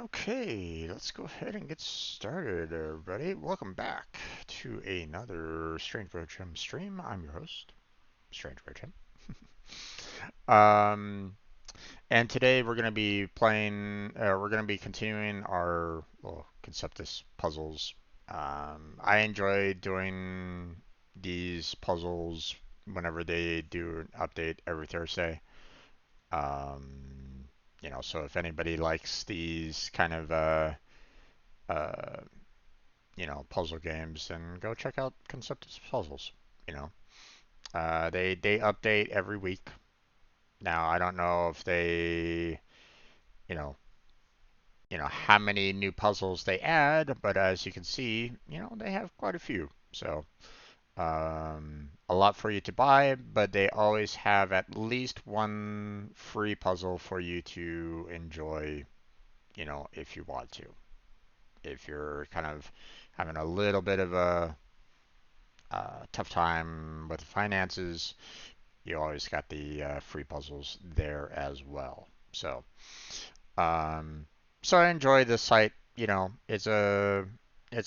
Okay, let's go ahead and get started, everybody. Welcome back to another Strange Rare Gem stream. I'm your host, Strange Rare Gem. And today we're going to be we're going to be continuing our Conceptis puzzles. I enjoy doing these puzzles whenever they do an update every Thursday. Um, so if anybody likes these kind of uh, puzzle games, then go check out Conceptus Puzzles. You know, they update every week. Now I don't know if they, you know, how many new puzzles they add, but as you can see, they have quite a few. So a lot for you to buy, but they always have at least one free puzzle for you to enjoy, if you want to. If you're kind of having a little bit of a tough time with the finances, you always got the free puzzles there as well. Um, so I enjoy this site. It's a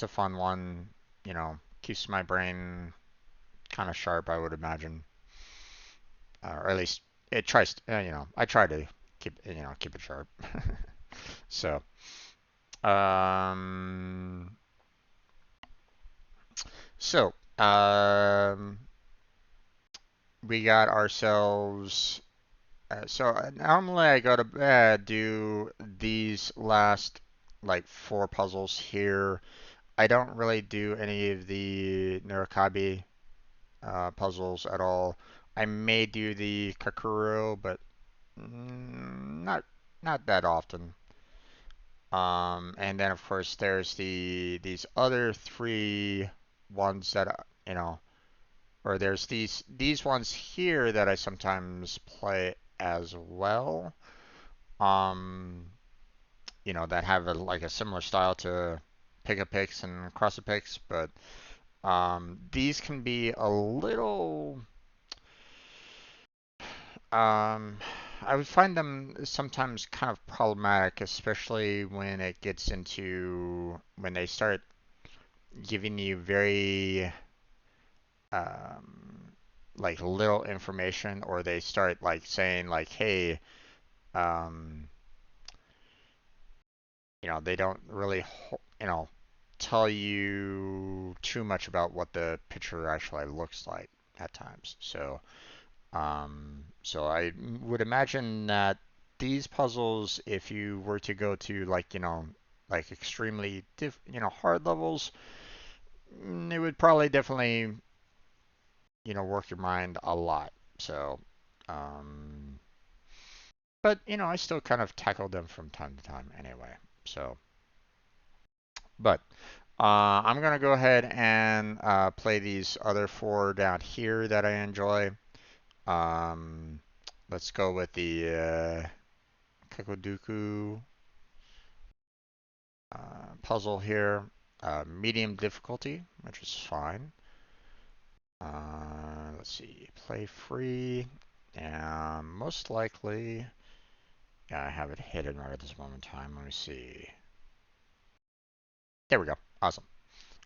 fun one. Keeps my brain kind of sharp, I would imagine, or at least it tries. I try to keep it sharp. So, um, so we got ourselves. So normally I go to bed, do these last like four puzzles here. I don't really do any of the Narakabi puzzles at all. I may do the Kakuro, but not that often. And then of course there's these other three ones that or there's these ones here that I sometimes play as well. Um, that have like a similar style to Pic-a-Pix and Cross-a-Pix, but these can be a little. Um, I would find them sometimes kind of problematic, especially when it gets into when they start giving you very um, like little information, or they start like saying like, hey, um, they don't really, tell you too much about what the picture actually looks like at times. So I would imagine that these puzzles, if you were to go to like, like extremely hard levels, it would probably definitely, work your mind a lot. So, um, but I still kind of tackle them from time to time anyway. So, but I'm gonna go ahead and play these other four down here that I enjoy. Um, let's go with the Kakoduku puzzle here. Medium difficulty, which is fine. Let's see, play free, and most likely, yeah, I have it hidden right at this moment in time. Let me see. There we go. Awesome.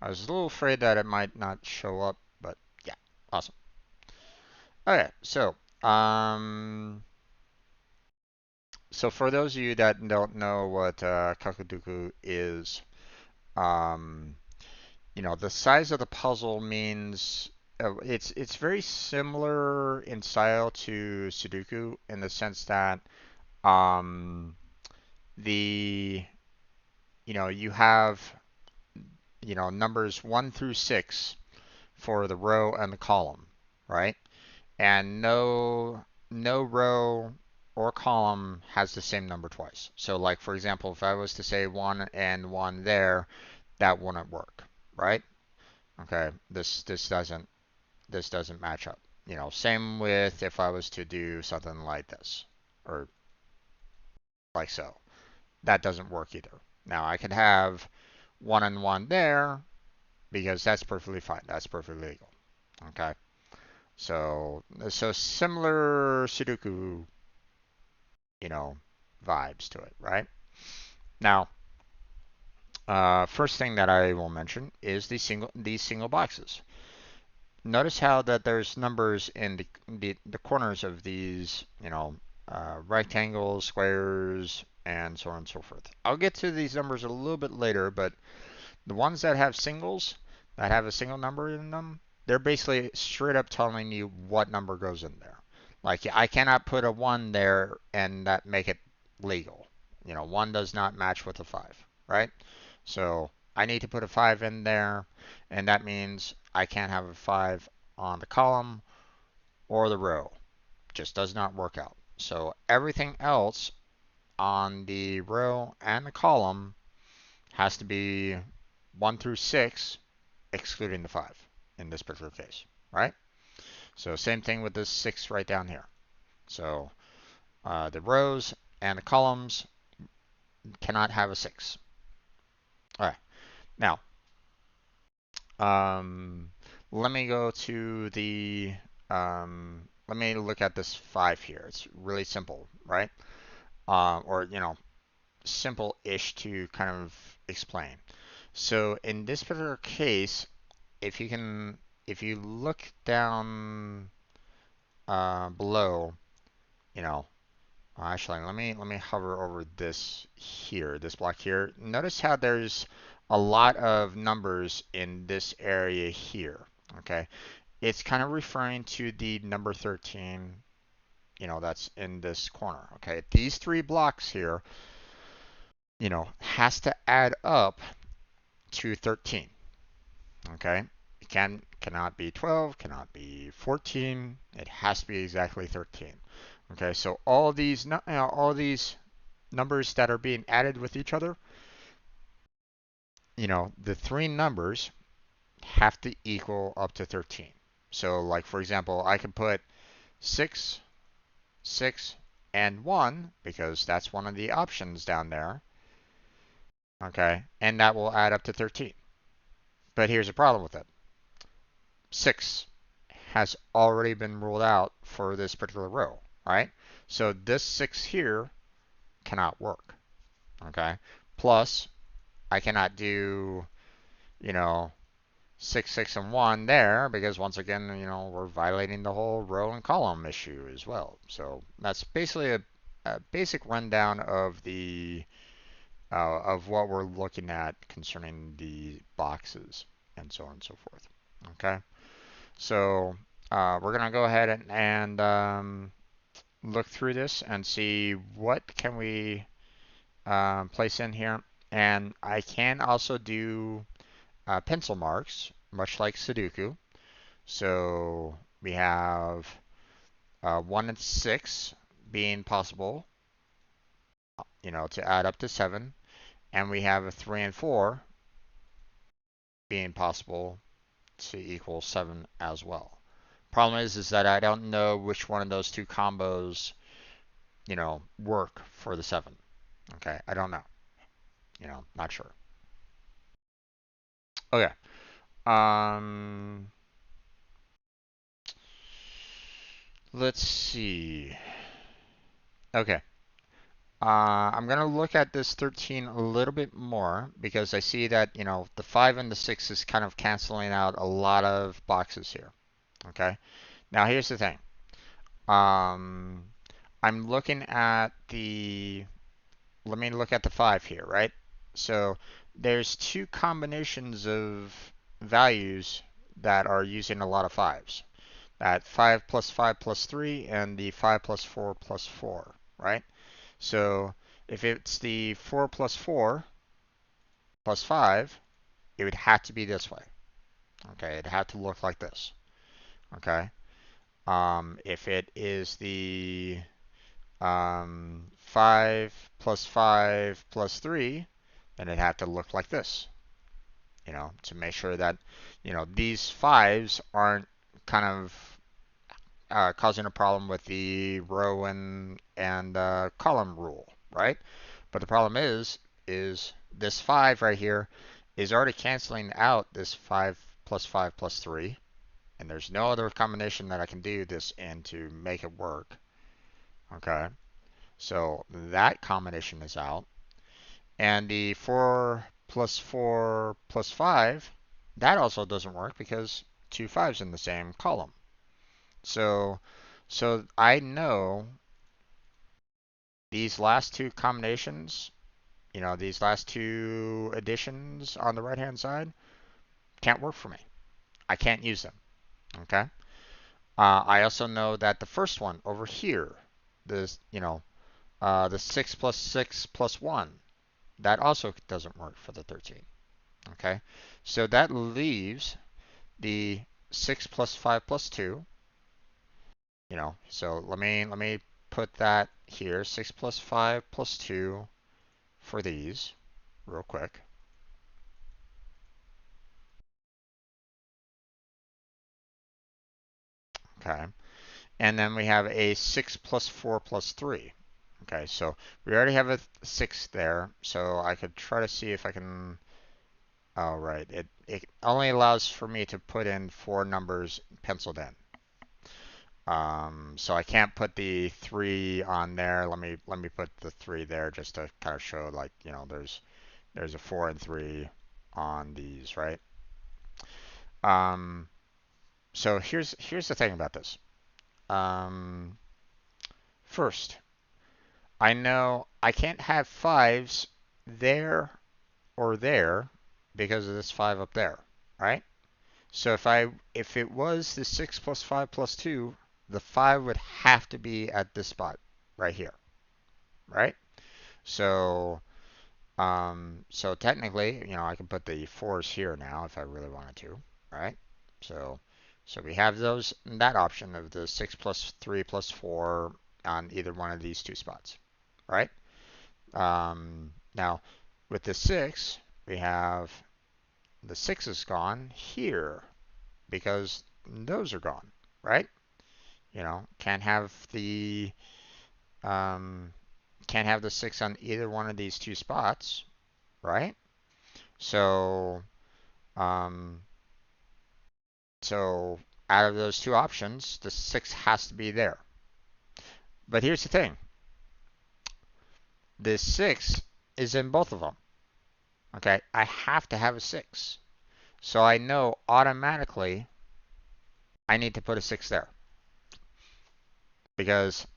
I was a little afraid that it might not show up, but yeah, awesome. Okay, so for those of you that don't know what Kakuduku is, um, the size of the puzzle means it's very similar in style to Sudoku in the sense that um, the you have numbers 1 through 6 for the row and the column, right? And no row or column has the same number twice. So like for example, if I was to say 1 and 1 there, that wouldn't work, right? Okay, this doesn't match up. Same with if I was to do something like this or like so. That doesn't work either. Now I could have 1 and 1 there because that's perfectly fine. That's perfectly legal. Okay. So similar Sudoku, vibes to it, right? Now, First thing that I will mention is these single boxes. Notice how that there's numbers in the corners of these, rectangles, squares, and so on and so forth. I'll get to these numbers a little bit later, but the ones that have singles, that have a single number in them, they're basically straight up telling you what number goes in there. Like I cannot put a 1 there and that make it legal. 1 does not match with a 5, right? So I need to put a 5 in there, and that means I can't have a 5 on the column or the row. Just does not work out. So everything else on the row and the column has to be 1 through 6, excluding the 5 in this particular case, right? So same thing with this 6 right down here. So the rows and the columns cannot have a 6. All right. Now, let me go to let me look at this 5 here. It's really simple, right? Or, simple-ish to kind of explain. So in this particular case, if you look down below, actually, let me hover over this here, this block here. Notice how there's a lot of numbers in this area here. Okay, it's kind of referring to the number 13, that's in this corner. Okay, these 3 blocks here, has to add up to 13. Okay, it cannot be 12, cannot be 14. It has to be exactly 13. Okay, so all these numbers that are being added with each other, the 3 numbers have to equal up to 13. So like for example, I can put 6, 6, and 1 because that's one of the options down there. Okay, and that will add up to 13. But here's a problem with it. 6 has already been ruled out for this particular row, right? So this 6 here cannot work, okay? Plus, I cannot do, 6, 6, and 1 there because once again, we're violating the whole row and column issue as well. So that's basically a basic rundown of of what we're looking at concerning the boxes and so on and so forth. Okay, so we're gonna go ahead and look through this and see what can we place in here. And I can also do pencil marks, much like Sudoku. So we have 1 and 6 being possible, to add up to 7. And we have a 3 and 4 being possible to equal 7 as well. Problem is that I don't know which one of those 2 combos, work for the 7. Okay, I don't know. Not sure. Okay. Let's see. Okay. I'm going to look at this 13 a little bit more because I see that, the 5 and the 6 is kind of canceling out a lot of boxes here. Okay. Now here's the thing. I'm looking at let me look at the 5 here, right? So there's 2 combinations of values that are using a lot of 5s. That 5 plus 5 plus 3 and the 5 plus 4 plus 4, right? So if it's the 4 plus 4 plus 5, it would have to be this way. Okay, it had to look like this. Okay. If it is the 5 plus 5 plus 3, then it had to look like this. To make sure that, these 5s aren't kind of causing a problem with the row and column rule, right? But the problem is this 5 right here is already canceling out this 5 plus 5 plus 3, and there's no other combination that I can do this in to make it work. Okay, so that combination is out, and the 4 plus 4 plus 5, that also doesn't work because 2 5's in the same column. So I know these last two combinations, these last two additions on the right-hand side can't work for me. I can't use them, okay? I also know that the first one over here, this, the 6 plus 6 plus 1, that also doesn't work for the 13, okay? So that leaves the 6 plus 5 plus 2, so let me put that here, 6 plus 5 plus 2 for these real quick. Okay. And then we have a 6 plus 4 plus 3. Okay, so we already have a 6 there, so I could try to see if I can. Oh, right. It only allows for me to put in 4 numbers penciled in. So I can't put the 3 on there. Let me put the 3 there just to kind of show, like, there's a 4 and 3 on these, right? So here's the thing about this. First, I know I can't have 5s there or there because of this 5 up there, right? So if it was the 6 plus 5 plus 2, the 5 would have to be at this spot right here, right? So so technically, I can put the 4s here now if I really wanted to, right? So we have that option of the 6 plus 3 plus 4 on either one of these two spots, right? Now, with the 6, we have the 6 is gone here because those are gone, right? Can't have the 6 on either one of these two spots, right? So um, so out of those two options, the 6 has to be there. But here's the thing. The 6 is in both of them. Okay, I have to have a 6. So I know automatically I need to put a 6 there. Because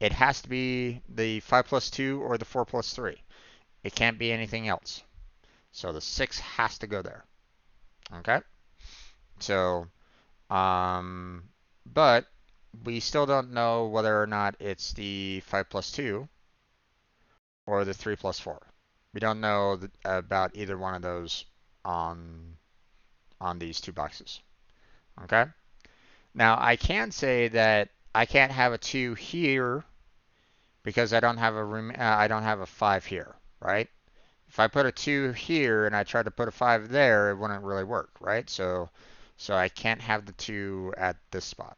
it has to be the 5 plus 2 or the 4 plus 3. It can't be anything else. So the 6 has to go there. Okay? So, but we still don't know whether or not it's the 5 plus 2 or the 3 plus 4. We don't know about either one of those on these two boxes. Okay? Now, I can say that I can't have a 2 here because I don't have a 5 here, right? If I put a 2 here and I tried to put a 5 there, it wouldn't really work, right? So I can't have the 2 at this spot.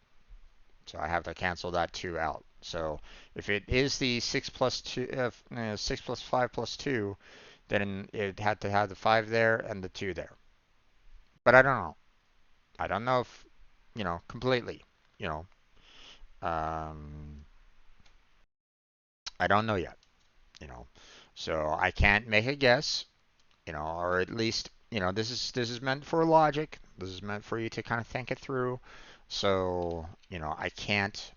So I have to cancel that 2 out. So if it is the 6 plus 2, 6 plus 5 plus 2, then it had to have the 5 there and the 2 there. But I don't know. I don't know if, completely, you know, um, I don't know yet, you know. So I can't make a guess, or at least, this is meant for logic. This is meant for you to kind of think it through. So, I can't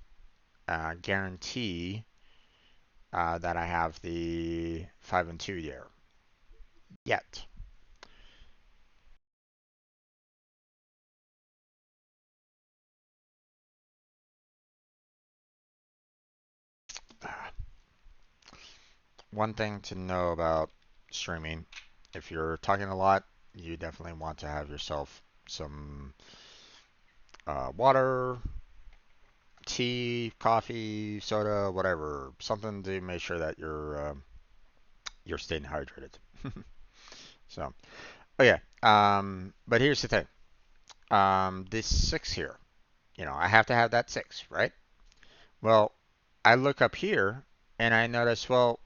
guarantee that I have the 5 and 2 there yet. One thing to know about streaming, if you're talking a lot, you definitely want to have yourself some water, tea, coffee, soda, whatever, something to make sure that you're staying hydrated. So, oh yeah. But here's the thing. This 6 here, I have to have that 6, right? Well, I look up here and I notice, well,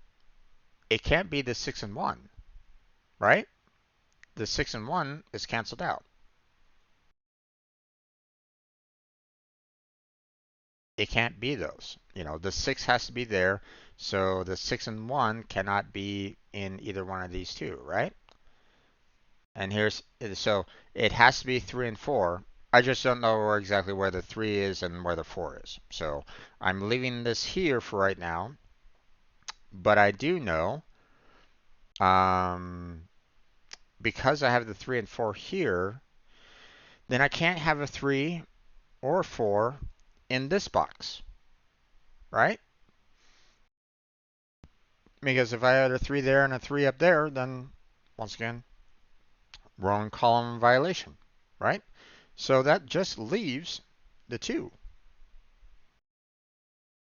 it can't be the 6 and 1, right? The 6 and 1 is canceled out. It can't be those. The 6 has to be there, so the 6 and 1 cannot be in either one of these two, right? And so it has to be 3 and 4. I just don't know exactly where the 3 is and where the 4 is. So I'm leaving this here for right now. But I do know, um, because I have the 3 and 4 here, then I can't have a 3 or a 4 in this box, right? Because if I had a 3 there and a 3 up there, then once again, wrong column violation, right? So that just leaves the 2.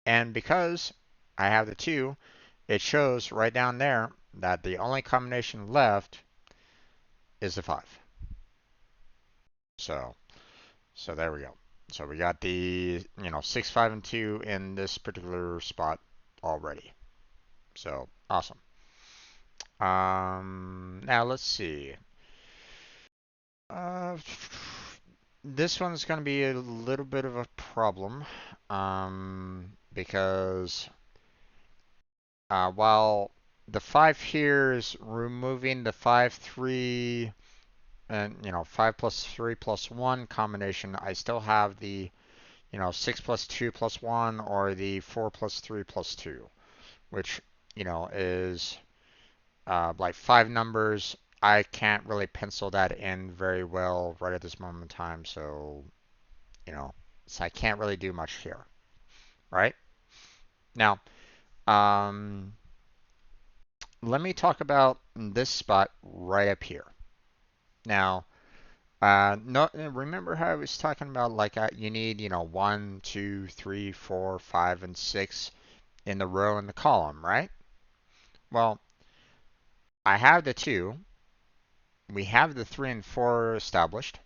And because I have the 2, it shows right down there that the only combination left is the 5. So there we go. So we got the 6, 5, and 2 in this particular spot already. So awesome. Now let's see. This one's going to be a little bit of a problem, because while the 5 here is removing the 5, 3, and 5 plus 3 plus 1 combination, I still have the 6 plus 2 plus 1 or the 4 plus 3 plus 2, which is like 5 numbers. I can't really pencil that in very well right at this moment in time, so so I can't really do much here, right? Now, let me talk about this spot right up here. Now, no, remember how I was talking about like you need 1, 2, 3, 4, 5, and 6 in the row and the column, right? Well, I have the 2. We have the 3 and 4 established.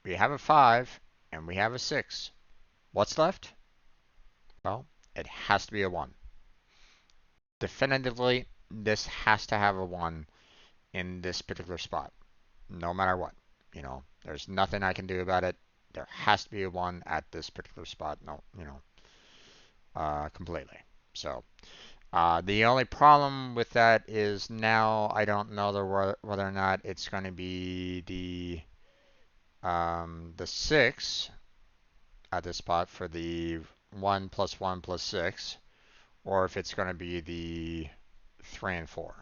We have a 5, and we have a 6. What's left? Well, it has to be a 1. Definitively, this has to have a 1 in this particular spot, no matter what. There's nothing I can do about it. There has to be a 1 at this particular spot. No, completely. So the only problem with that is now I don't know whether or not it's going to be the 6 at this spot for the 1 plus 1 plus 6, or if it's going to be the 3 and 4.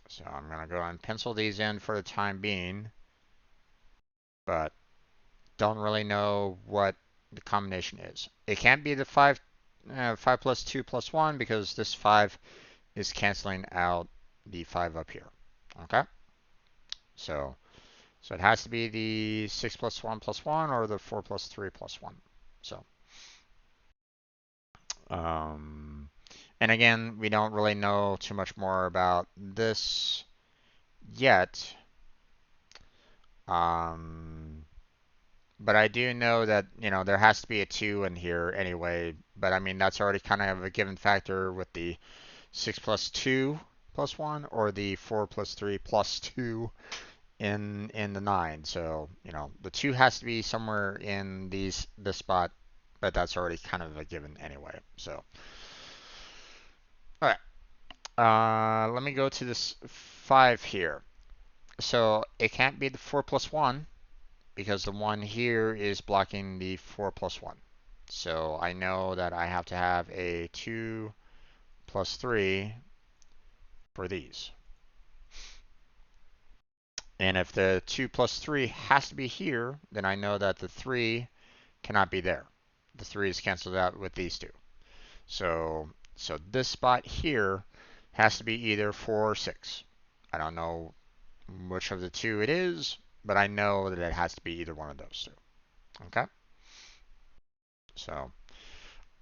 So I'm going to go and pencil these in for the time being, but don't really know what the combination is. It can't be the 5 plus 2 plus 1 because this 5 is canceling out the 5 up here. Okay? So it has to be the 6 plus 1 plus 1 or the 4 plus 3 plus 1. So, and again, we don't really know too much more about this yet. But I do know that, there has to be a 2 in here anyway. But I mean, that's already kind of a given factor with the 6 plus 2 plus 1 or the 4 plus 3 plus 2 in the 9. So, the 2 has to be somewhere in this spot, but that's already kind of a given anyway. So, all right. Let me go to this 5 here. So it can't be the 4 plus 1 because the 1 here is blocking the 4 plus 1. So I know that I have to have a 2 plus 3 for these. And if the 2 plus 3 has to be here, then I know that the 3 cannot be there. The 3 is canceled out with these 2. So this spot here has to be either 4 or 6. I don't know which of the 2 it is, but I know that it has to be either one of those 2. Okay? So,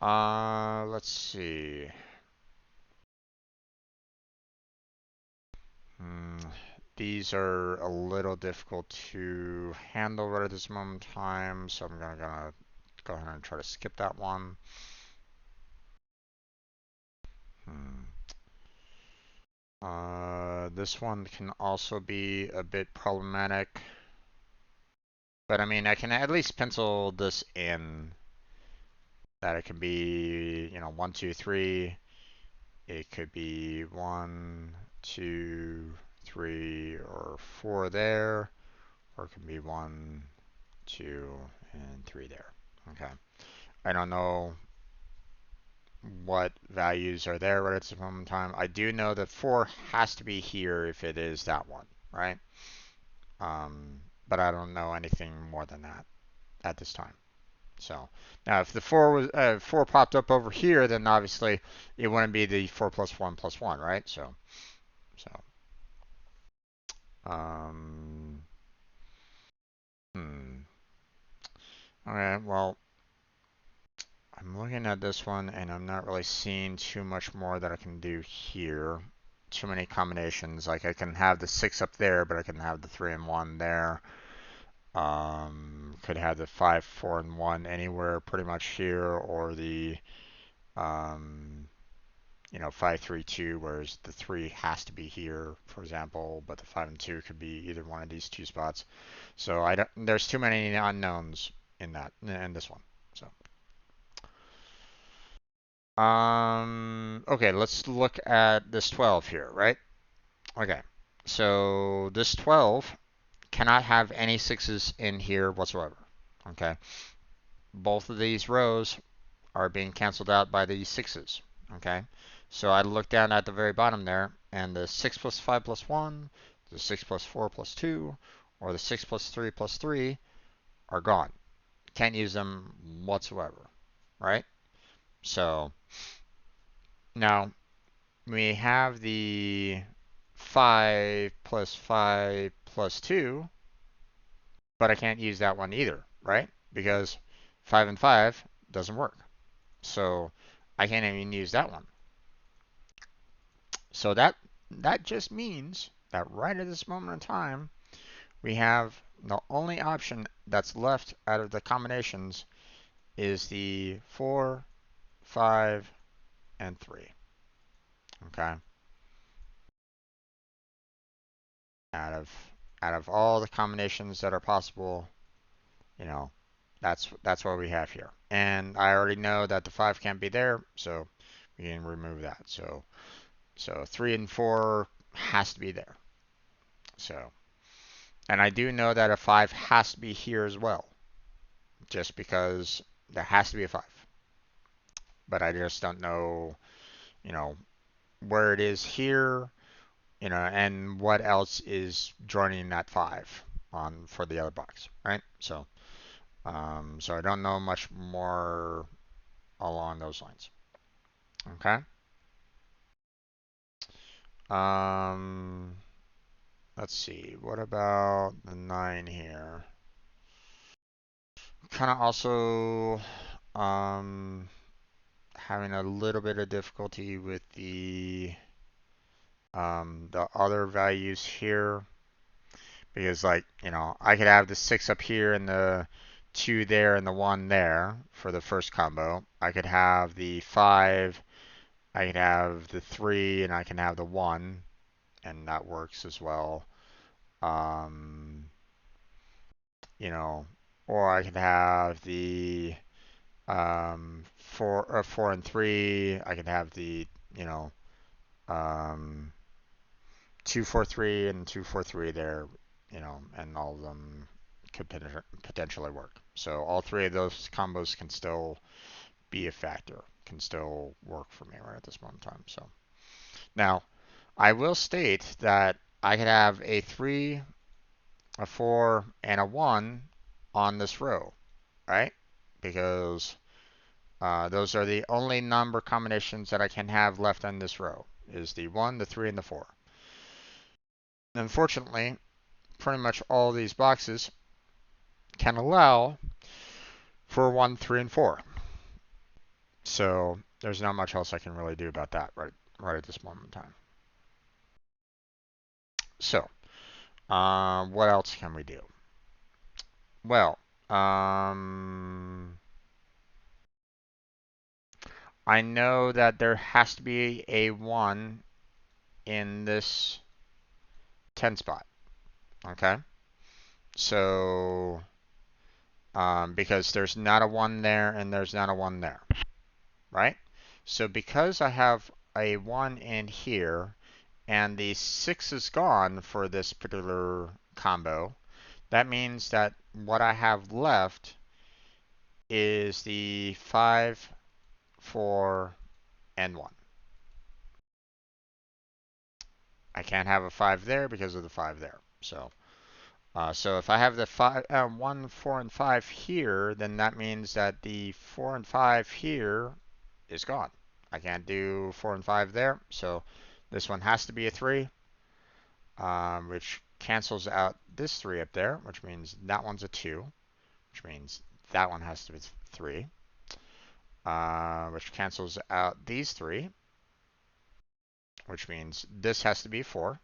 let's see. These are a little difficult to handle right at this moment in time, so I'm gonna go ahead and try to skip that one. This one can also be a bit problematic, but I mean, I can at least pencil this in that it can be, 1, 2, 3. It could be 1, 2, 3, or 4 there, or it can be 1, 2, and 3 there. Okay. I don't know what values are there right at this moment in time. I do know that 4 has to be here if it is that one, right? But I don't know anything more than that at this time. So now if the 4 popped up over here, then obviously it wouldn't be the 4 plus 1 plus 1, right? So um, okay, well, I'm looking at this one and I'm not really seeing too much more that I can do here. Too many combinations. Like I can have the 6 up there, but I can have the 3 and 1 there. Could have the 5, 4, and 1 anywhere pretty much here, or the 5, 3, 2, whereas the 3 has to be here, for example, but the 5 and 2 could be either one of these two spots. So there's too many unknowns in this one. So okay, let's look at this 12 here, right? Okay, so this 12 cannot have any 6s in here whatsoever. Okay, both of these rows are being canceled out by these 6s. Okay, so I look down at the very bottom there, and the 6 plus 5 plus 1, the 6 plus 4 plus 2, or the 6 plus 3 plus 3 are gone. Can't use them whatsoever, right? So now we have the 5 plus 5 plus 2, but I can't use that one either, right? Because 5 and 5 doesn't work. So I can't even use that one. So that just means that right at this moment in time, we have the only option that's left out of the combinations is the 4, 5, and 3. Okay. Out of all the combinations that are possible, that's what we have here. And I already know that the 5 can't be there, so we can remove that. So 3 and 4 has to be there. So, and I do know that a 5 has to be here as well, just because there has to be a 5. But I just don't know, where it is here, and what else is joining that 5 on for the other box, right? So I don't know much more along those lines. Okay. Let's see. What about the 9 here? Kind of also having a little bit of difficulty with the other values here, because I could have the 6 up here and the 2 there and the 1 there for the first combo. I could have the 5, I could have the 3, and I can have the 1, and that works as well. Or I could have the 4 and 3. I could have the 2, 4, 3 and 2, 4, 3 there, and all of them could potentially work. So all 3 of those combos can still be a factor, can still work for me right at this moment in time. So now I will state that I could have a 3, a 4, and a 1 on this row, right? Because those are the only number combinations that I can have left on this row, is the 1, the 3, and the 4. Unfortunately, pretty much all these boxes can allow for 1, 3, and 4. So there's not much else I can really do about that right at this moment in time. So what else can we do? Well, I know that there has to be a 1 in this 10 spot. Okay? So, because there's not a 1 there and there's not a 1 there, right? So because I have a 1 in here and the 6 is gone for this particular combo, that means that what I have left is the 5, 4, and 1. I can't have a 5 there because of the 5 there. So if I have the 1, 4, and 5 here, then that means that the 4 and 5 here is gone. I can't do 4 and 5 there, so this one has to be a 3, which cancels out this 3 up there, which means that one's a 2, which means that one has to be 3, which cancels out these 3, which means this has to be 4,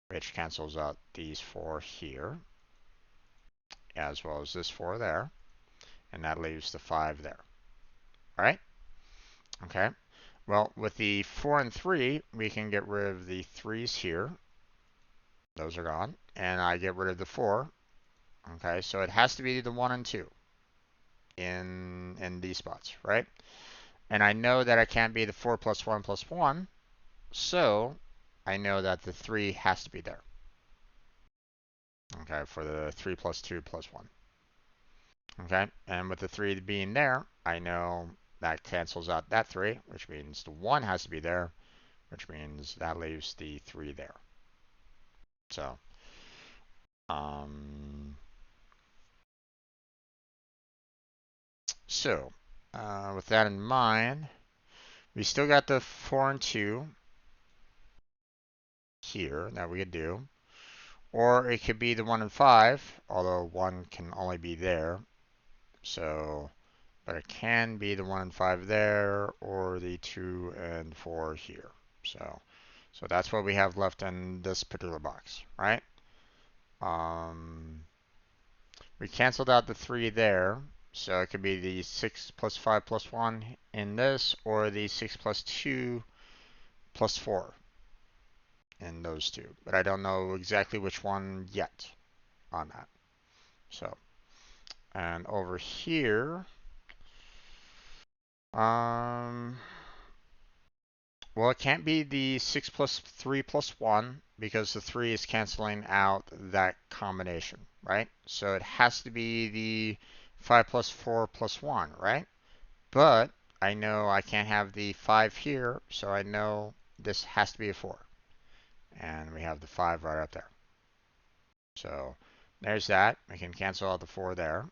which cancels out these 4 here, as well as this 4 there, and that leaves the 5 there. All right? Okay. Well, with the 4 and 3, we can get rid of the 3's here. Those are gone. And I get rid of the 4. Okay, so it has to be the 1 and 2 in these spots, right? And I know that I can't be the 4 plus 1 plus 1, so I know that the 3 has to be there. Okay, for the 3 plus 2 plus 1. Okay, and with the 3 being there, I know that cancels out that 3, which means the 1 has to be there, which means that leaves the 3 there. So, with that in mind, we still got the 4 and 2 here that we could do. Or it could be the 1 and 5, although 1 can only be there. So, but it can be the 1 and 5 there, or the 2 and 4 here. So that's what we have left in this particular box, right? We canceled out the 3 there, so it could be the 6 plus 5 plus 1 in this, or the 6 plus 2 plus 4 in those two. But I don't know exactly which one yet on that. So, and over here, well, it can't be the 6 plus 3 plus 1 because the 3 is canceling out that combination, right? So it has to be the 5 plus 4 plus 1, right? But I know I can't have the 5 here, so I know this has to be a 4. And we have the 5 right up there. So there's that. We can cancel out the 4 there.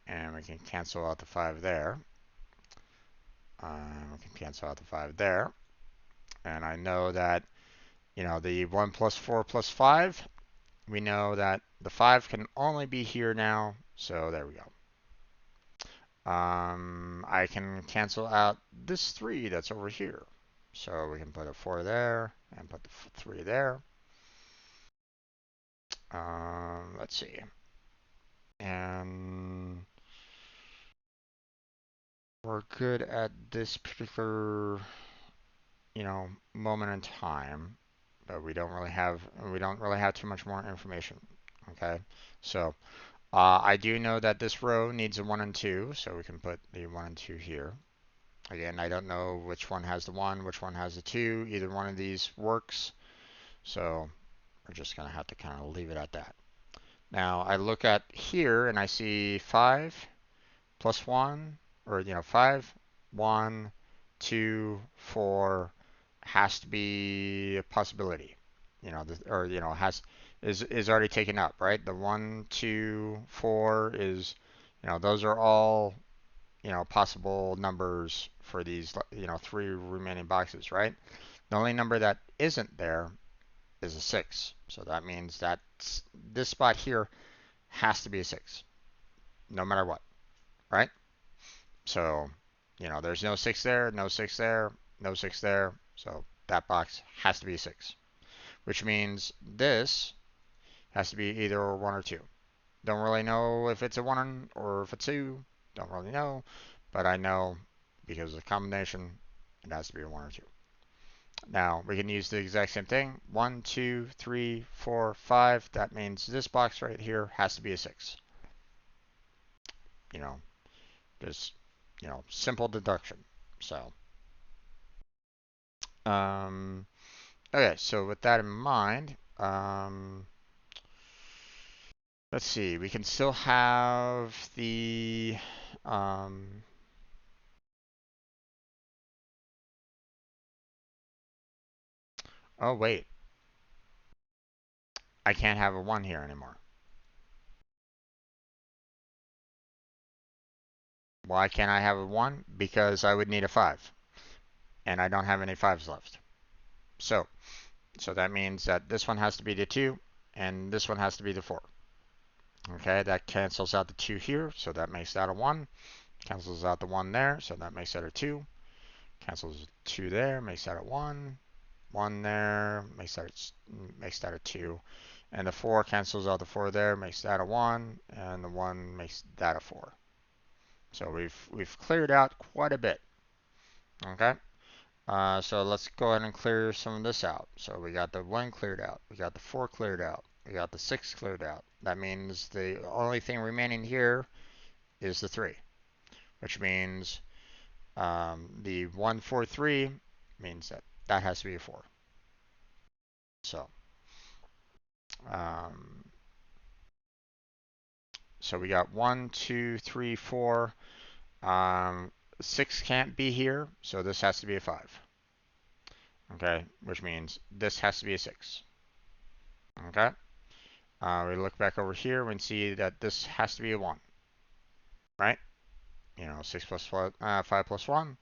And we can cancel out the 5 there. We can cancel out the 5 there. And I know that, the 1 plus 4 plus 5, we know that the 5 can only be here now. So there we go. I can cancel out this 3 that's over here. So we can put a 4 there and put the 3 there. Let's see. And we're good at this particular, moment in time, but we don't really have too much more information. Okay, so I do know that this row needs a 1 and 2, so we can put the 1 and 2 here. Again, I don't know which one has the 1, which one has the 2. Either one of these works, so we're just going to have to kind of leave it at that. Now, I look at here, and I see 5 plus 1, or, 5, 1, 2, 4 has to be a possibility. Is already taken up, right? The 1, 2, 4 is, those are all, possible numbers for these, 3 remaining boxes, right? The only number that isn't there is a 6. So that means that this spot here has to be a 6, no matter what, right? So, there's no 6 there, no 6 there, no 6 there. So that box has to be a 6, which means this has to be either 1 or 2. Don't really know if it's a 1 or if it's 2. Don't really know, but I know because of the combination, it has to be a 1 or 2. Now, we can use the exact same thing. 1, 2, 3, 4, 5. That means this box right here has to be a 6. Just, simple deduction. So, Okay, so with that in mind, let's see, we can still have the, um, oh wait, I can't have a 1 here anymore. Why can't I have a 1? Because I would need a 5, and I don't have any 5s left. So that means that this one has to be the 2, and this one has to be the 4. Okay, that cancels out the 2 here, so that makes that a 1. Cancels out the 1 there, so that makes that a 2. Cancels 2 there, makes that a 1. 1 there, makes that a 2. And the 4 cancels out the 4 there, makes that a 1, and the 1 makes that a 4. So we've cleared out quite a bit. Okay? So let's go ahead and clear some of this out. So we got the 1 cleared out. We got the 4 cleared out. We got the 6 cleared out. That means the only thing remaining here is the 3, which means the 1, 4, 3 means that has to be a 4. So, um, so we got 1, 2, 3, 4. 6 can't be here, so this has to be a 5. Okay, which means this has to be a 6. Okay, we look back over here and see that this has to be a 1, right? 6 plus 5 plus 1.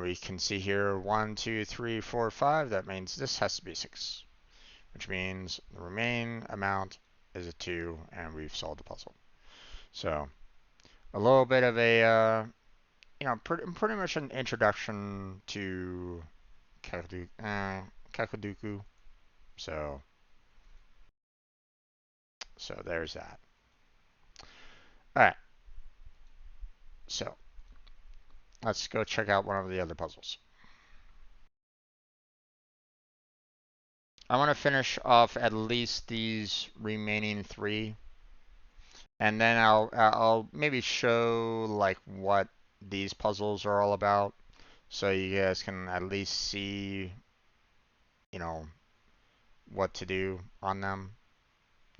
We can see here 1, 2, 3, 4, 5. That means this has to be 6, which means the remaining amount is a 2, and we've solved the puzzle. So a little bit of a, pretty much an introduction to Kakaduku. So there's that. All right. So let's go check out one of the other puzzles. I want to finish off at least these remaining 3, and then I'll maybe show like what these puzzles are all about, so you guys can at least see, what to do on them.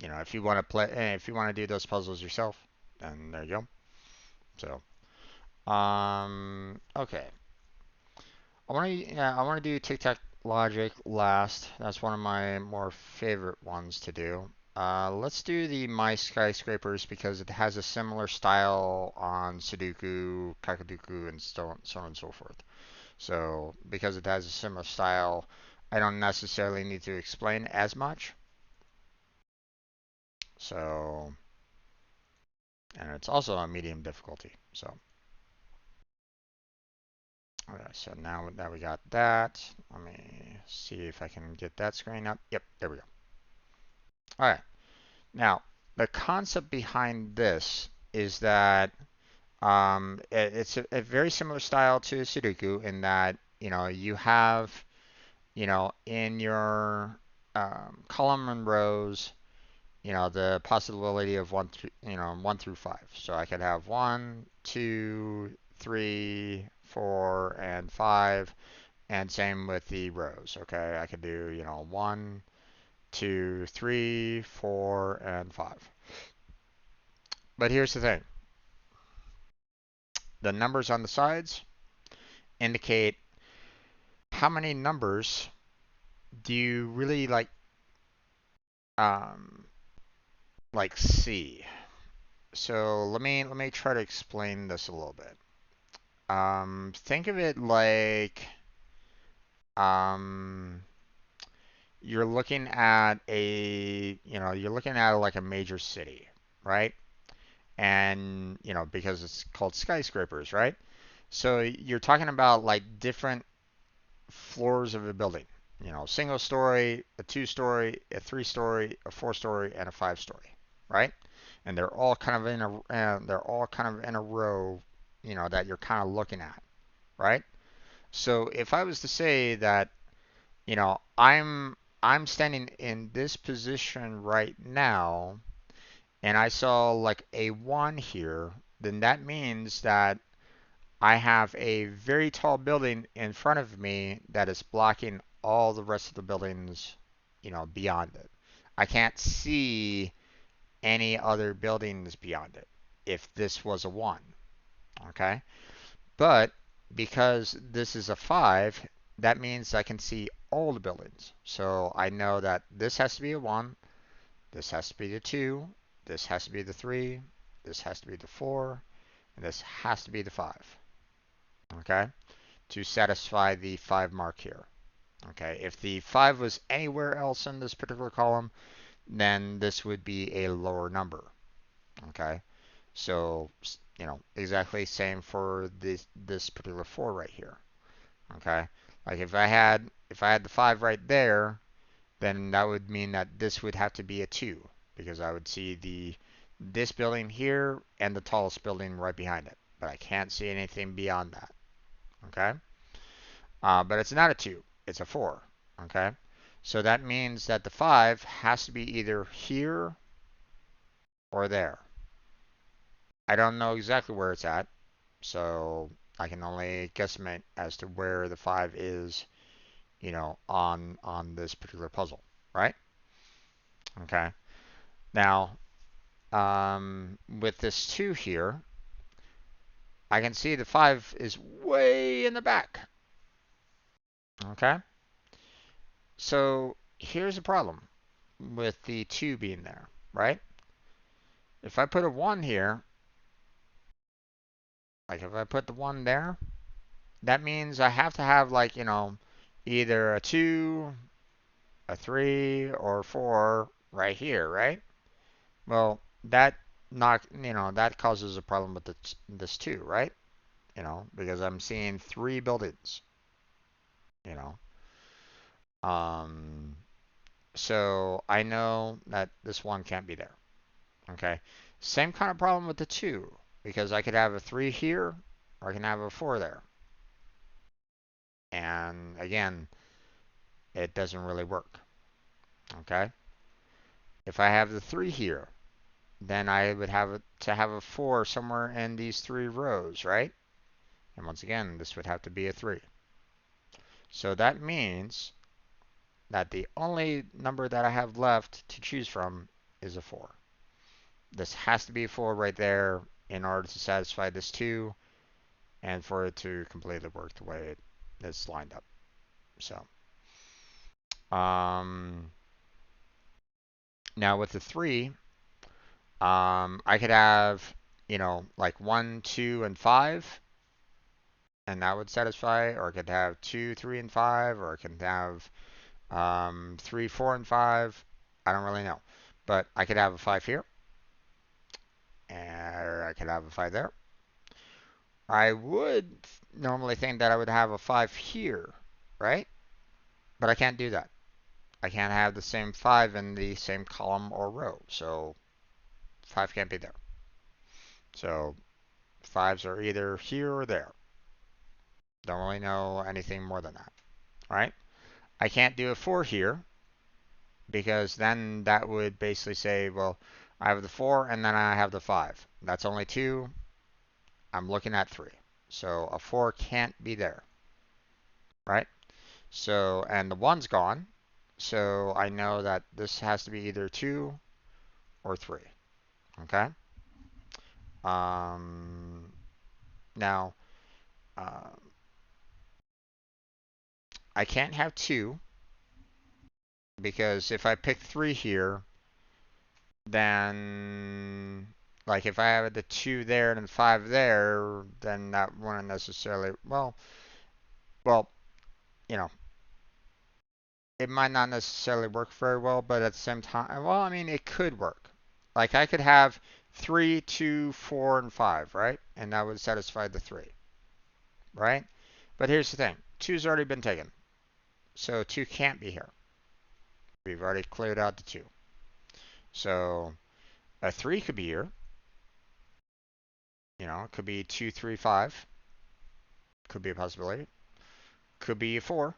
If you want to if you want to do those puzzles yourself, then there you go. So, okay. I want to do Tic-Tac-Logic last. That's one of my more favorite ones to do. Let's do the My Skyscrapers because it has a similar style on Sudoku, Kakaduku, and so on and so forth. So because it has a similar style, I don't necessarily need to explain as much. So, and it's also a medium difficulty. So, okay, so now that we got that, let me see if I can get that screen up. Yep, there we go. All right. Now, the concept behind this is that it's a very similar style to Sudoku in that, you have, in your column and rows, the possibility of 1 through 5. So I could have 1, 2, 3, 4, and 5, and same with the rows. Okay, I could do 1, 2, 3, 4, and 5. But here's the thing: the numbers on the sides indicate how many numbers do you really um, see. So let me try to explain this a little bit. Think of it like um, you're looking at like a major city, right? And because it's called skyscrapers, right? So you're talking about like different floors of a building. Single story, a 2-story, a 3-story, a 4-story, and a 5-story, right? And they're all kind of in a row, that you're kind of looking at, right? So if I was to say that, I'm standing in this position right now, and I saw like a 1 here, then that means that I have a very tall building in front of me that is blocking all the rest of the buildings, beyond it. I can't see any other buildings beyond it if this was a 1, okay? But because this is a 5, that means I can see all the buildings. So I know that this has to be a 1, this has to be the 2, this has to be the 3, this has to be the 4, and this has to be the 5, okay? To satisfy the 5 mark here. Okay, if the 5 was anywhere else in this particular column, then this would be a lower number. Okay, so exactly same for this particular 4 right here. Okay, like if I had the 5 right there, then that would mean that this would have to be a 2 because I would see this building here and the tallest building right behind it, but I can't see anything beyond that. Okay, but it's not a 2, it's a 4. Okay, so that means that the 5 has to be either here or there. I don't know exactly where it's at, so I can only guesstimate as to where the 5 is, on this particular puzzle, right? Okay. Now, with this 2 here, I can see the 5 is way in the back. Okay. So here's the problem with the 2 being there, right? If I put a 1 here, like if I put the 1 there, that means I have to have like, either a 2, a 3, or 4 right here, right? Well, that causes a problem with this 2, right? Because I'm seeing 3 buildings, you know. Um, so I know that this 1 can't be there. Okay. Same kind of problem with the 2, because I could have a 3 here, or I can have a 4 there. And again, it doesn't really work. Okay. If I have the 3 here, then I would have to have a 4 somewhere in these 3 rows, right? And once again, this would have to be a 3. So that means that the only number that I have left to choose from is a 4. This has to be a 4 right there in order to satisfy this 2 and for it to completely work the way it's lined up. So, now with the 3, I could have, like 1, 2, and 5, and that would satisfy, or I could have 2, 3, and 5, or I can have 3, 4, and 5. I don't really know. But I could have a 5 here, or I could have a 5 there. I would normally think that I would have a 5 here, right? But I can't do that. I can't have the same 5 in the same column or row, so 5 can't be there. So 5s are either here or there. Don't really know anything more than that, right? I can't do a 4 here because then that would basically say, well, I have the 4 and then I have the 5. That's only 2. I'm looking at 3. So a 4 can't be there, right? So, and the 1's gone. So I know that this has to be either 2 or 3, okay? Now, uh, I can't have 2 because if I pick 3 here, then like if I have the 2 there and 5 there, then that wouldn't necessarily, well, you know, it might not necessarily work very well, but at the same time, well, I mean, it could work. Like I could have 3, 2, 4, and 5, right? And that would satisfy the 3, right? But here's the thing. 2's already been taken. So 2 can't be here. We've already cleared out the 2. So a 3 could be here. It could be 2, 3, 5. Could be a possibility. Could be a 4.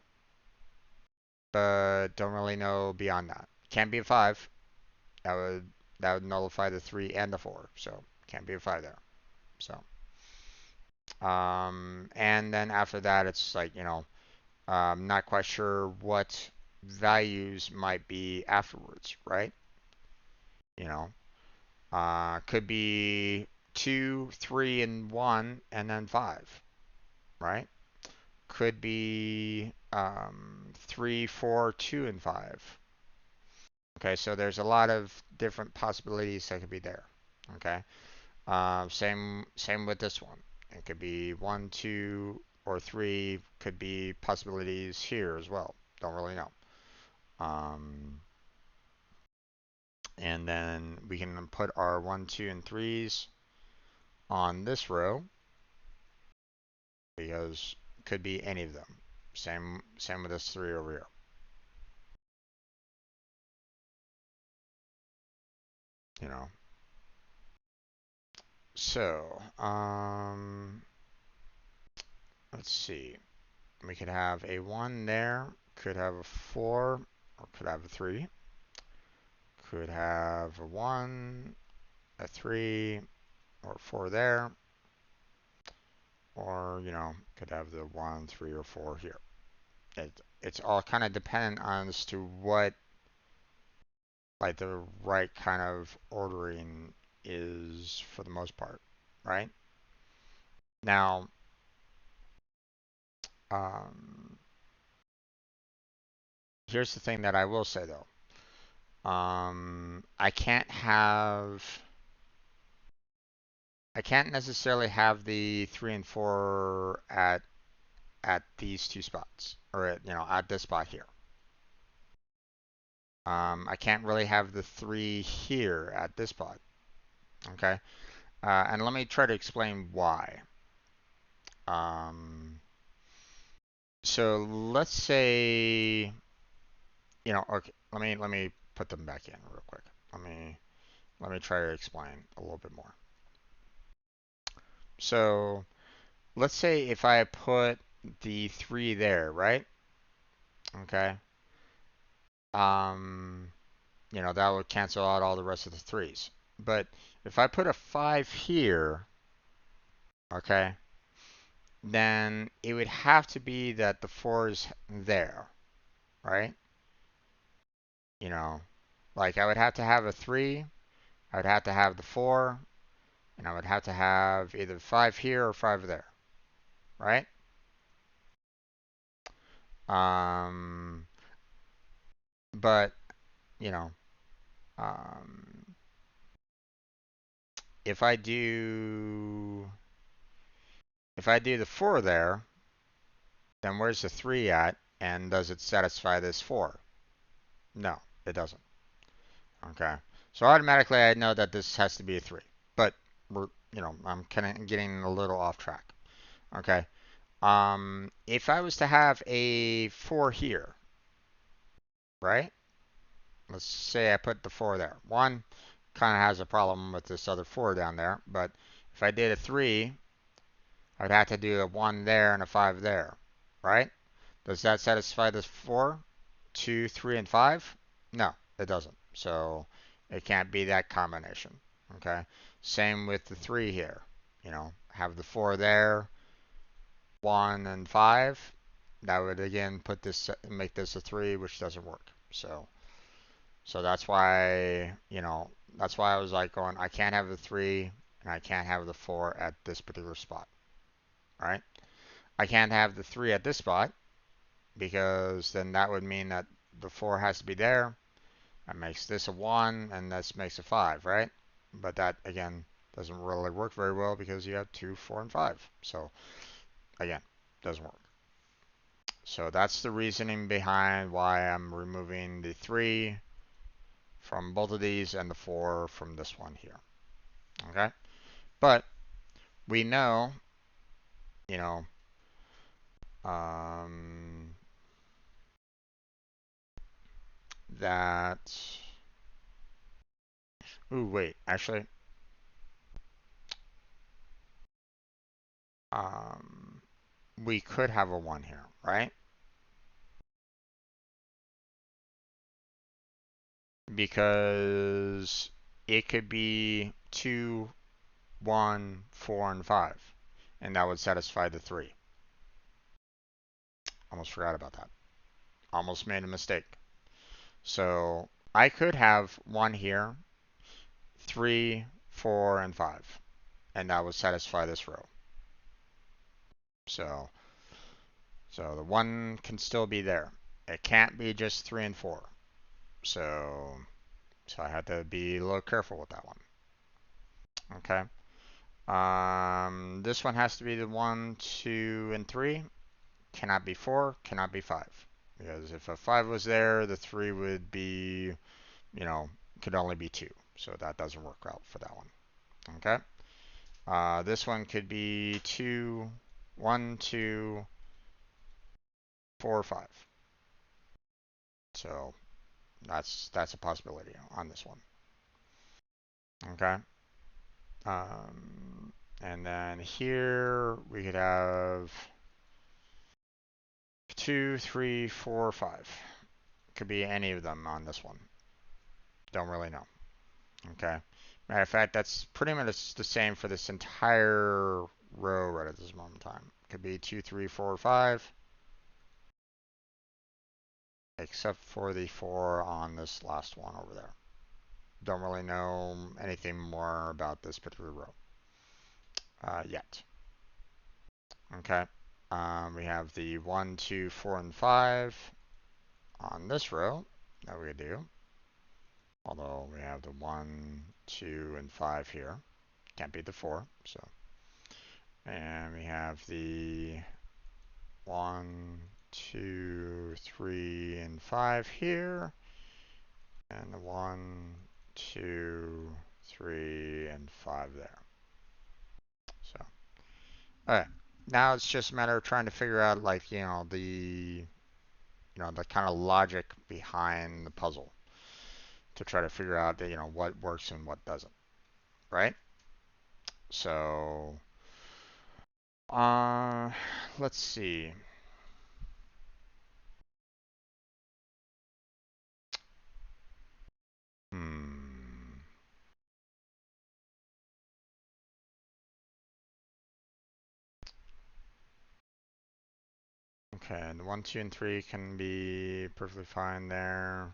But don't really know beyond that. Can't be a 5. That would nullify the 3 and the 4. So can't be a 5 there. So And then after that, it's like, not quite sure what values might be afterwards, right? You know, could be 2, 3, and 1, and then 5, right? Could be 3, 4, 2, and 5. Okay, so there's a lot of different possibilities that could be there. Okay, same with this one. It could be 1, 2, or 3. Could be possibilities here as well. Don't really know. Um, and then we can put our 1, 2, and 3s on this row because it could be any of them. Same with this 3 over here. You know. So, let's see. We could have a 1 there, could have a 4, or could have a 3. Could have a 1, a 3, or 4 there. Or, could have the 1, 3, or 4 here. It's all kind of dependent on as to what, like, the right kind of ordering is for the most part, right? Now, um, here's the thing that I will say though. I can't necessarily have the 3 and 4 at these two spots, or at this spot here. I can't really have the 3 here at this spot. Okay, and let me try to explain why. Um, so let's say, okay, let me put them back in real quick. Let me try to explain a little bit more. So let's say if I put the 3 there, right? Okay. That would cancel out all the rest of the 3s. But if I put a 5 here, okay, then it would have to be that the 4 is there, right? Like I would have to have a 3, I would have to have the 4, and I would have to have either 5 here or 5 there, right? Um, but, you know, um, if I do the 4 there, then where's the 3 at? And does it satisfy this 4? No, it doesn't. Okay. So automatically I know that this has to be a 3. But I'm kind of getting a little off track. Okay. If I was to have a 4 here, right? Let's say I put the 4 there. 1 kind of has a problem with this other 4 down there, but if I did a 3, I'd have to do a 1 there and a 5 there, right? Does that satisfy this 4? 2, 3, and 5? No, it doesn't. So it can't be that combination. Okay. Same with the 3 here. Have the 4 there, 1 and 5. That would again make this a 3, which doesn't work. So that's why I was like going, I can't have the 3 and I can't have the 4 at this particular spot. Right? I can't have the 3 at this spot because then that would mean that the 4 has to be there. That makes this a 1 and this makes a 5, right? But that again doesn't really work very well because you have 2, 4, and 5. So again, doesn't work. So that's the reasoning behind why I'm removing the 3 from both of these and the 4 from this one here. Okay? But we know, you know, um, that. Ooh, wait, actually, um, we could have a 1 here, right? Because it could be 2, 1, 4, and 5. and that would satisfy the 3. Almost forgot about that. Almost made a mistake. So I could have 1 here, 3, 4, and 5, and that would satisfy this row. So the 1 can still be there. It can't be just 3 and 4. So I had to be a little careful with that one. Okay. This one has to be the 1, 2, and 3. Cannot be 4, cannot be 5. Because if a 5 was there, the 3 would be, could only be 2. So that doesn't work out for that one. Okay. This one could be 2, 1, 2, 4, 5. So that's a possibility on this one. Okay. And then here we could have 2, 3, 4, 5. Could be any of them on this one. Don't really know. Okay. Matter of fact, that's pretty much the same for this entire row right at this moment in time. Could be 2, 3, 4, 5. Except for the 4 on this last one over there. Don't really know anything more about this particular row yet. Okay. We have the 1, 2, 4, and 5 on this row that we do. Although we have the 1, 2, and 5 here. Can't be the 4. So, and we have the 1, 2, 3, and 5 here. And the 1, 2, 3, and 5 there. So, alright. Now it's just a matter of trying to figure out, like, the kind of logic behind the puzzle to try to figure out that, what works and what doesn't, right? So, let's see. Okay, and 1, 2, and 3 can be perfectly fine there.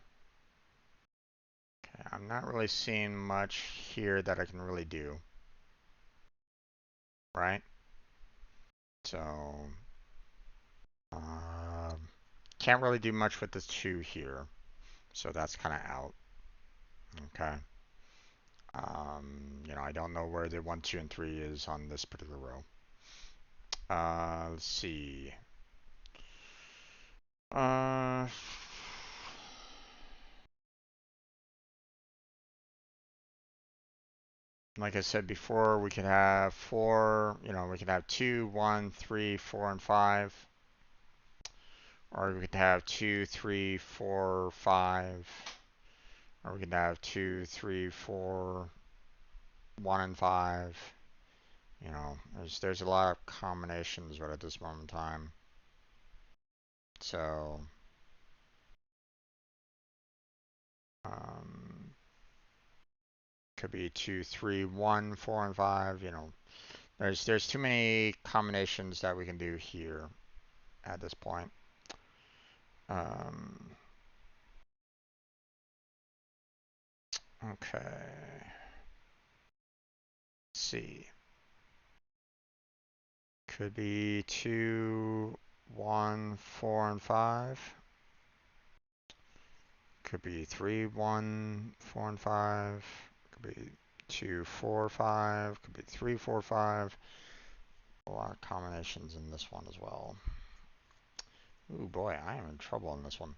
Okay, I'm not really seeing much here that I can really do, right? So, can't really do much with this 2 here, so that's kind of out. Okay. I don't know where the 1, 2, and 3 is on this particular row. Let's see. Like I said before, we could have 4, we could have 2, 1, 3, 4, and 5. Or we could have 2, 3, 4, 5. Or we could have 2, 3, 4, 1, and 5. There's a lot of combinations right at this moment in time. So, could be 2, 3, 1, 4, and 5. There's too many combinations that we can do here at this point. Okay. Let's see. Could be 2, 1, 4, and 5. Could be 3, 1, 4, and 5. Could be 2, 4, 5. Could be 3, 4, 5. A lot of combinations in this one as well. Ooh, boy, I am in trouble on this one.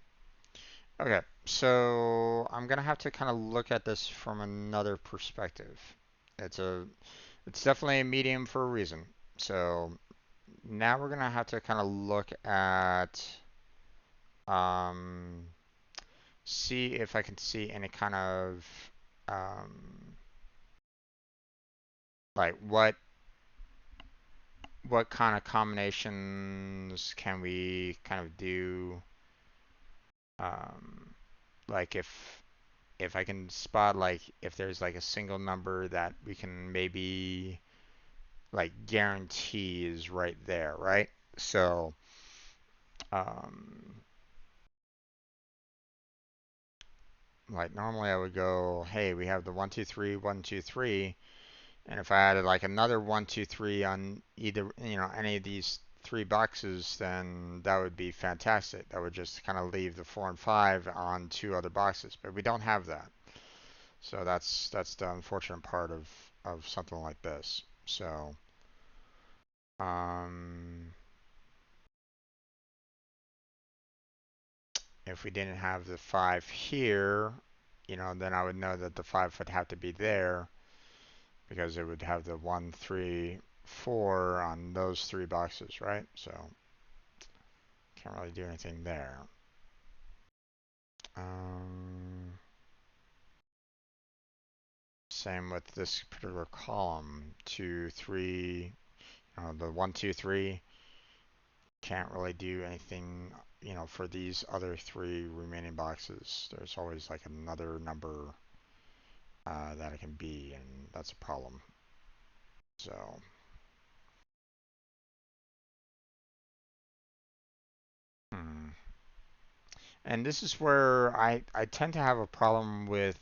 Okay, so I'm gonna have to kind of look at this from another perspective. It's definitely a medium for a reason. So now we're gonna have to kind of look at see if I can see any kind of like what kind of combinations can we kind of do, like if I can spot like if there's like a single number that we can maybe like guarantee is right there, right? So um, like normally I would go, hey, we have the 1, 2, 3, 1, 2, 3, and if I added like another 1, 2, 3 on either, any of these three boxes, then that would be fantastic. That would just kind of leave the 4 and 5 on two other boxes, but we don't have that. So that's the unfortunate part of something like this. So um, if we didn't have the 5 here, then I would know that the 5 would have to be there because it would have the 1, 3, 4 on those three boxes, right? So can't really do anything there. Um, Same with this particular column, 2, 3. The 1, 2, 3 can't really do anything, for these other three remaining boxes. There's always like another number that it can be, and that's a problem. So, hmm. And this is where I tend to have a problem with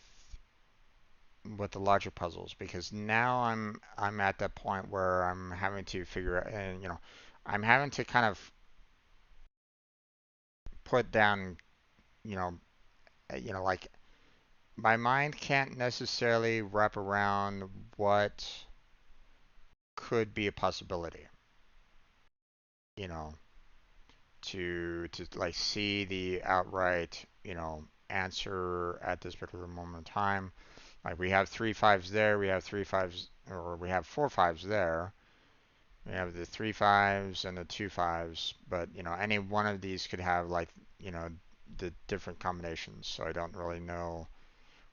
the logic puzzles because now I'm at that point where I'm having to figure out, and I'm having to kind of put down, you know, like my mind can't necessarily wrap around what could be a possibility, you know, to like see the outright, answer at this particular moment in time. Like we have 3 5s there, we have 3 5s, or we have 4 5s there. We have the 3 5s and the 2 5s, but any one of these could have like, you know, the different combinations. So I don't really know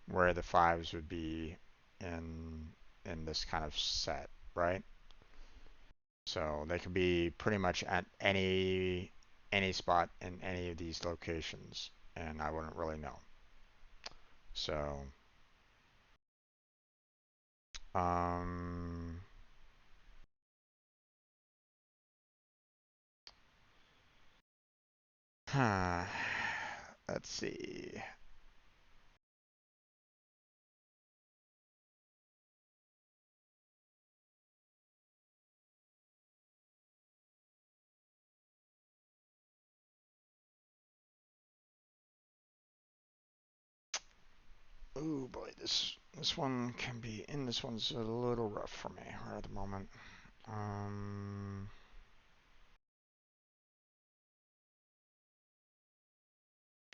where the 5s would be in this kind of set, right? So they could be pretty much at any spot in any of these locations, and I wouldn't really know. So, um, huh, let's see. Oh boy, this one can be in. This one's a little rough for me right at the moment. Um,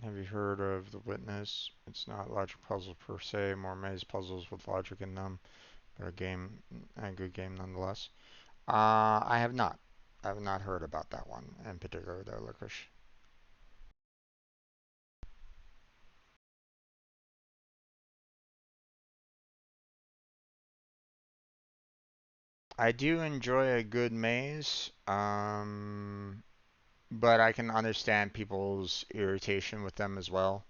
have you heard of The Witness? It's not logic puzzles per se, more maze puzzles with logic in them, but a good game nonetheless. I have not. I have not heard about that one in particular, though, Licorice. I do enjoy a good maze, but I can understand people's irritation with them as well.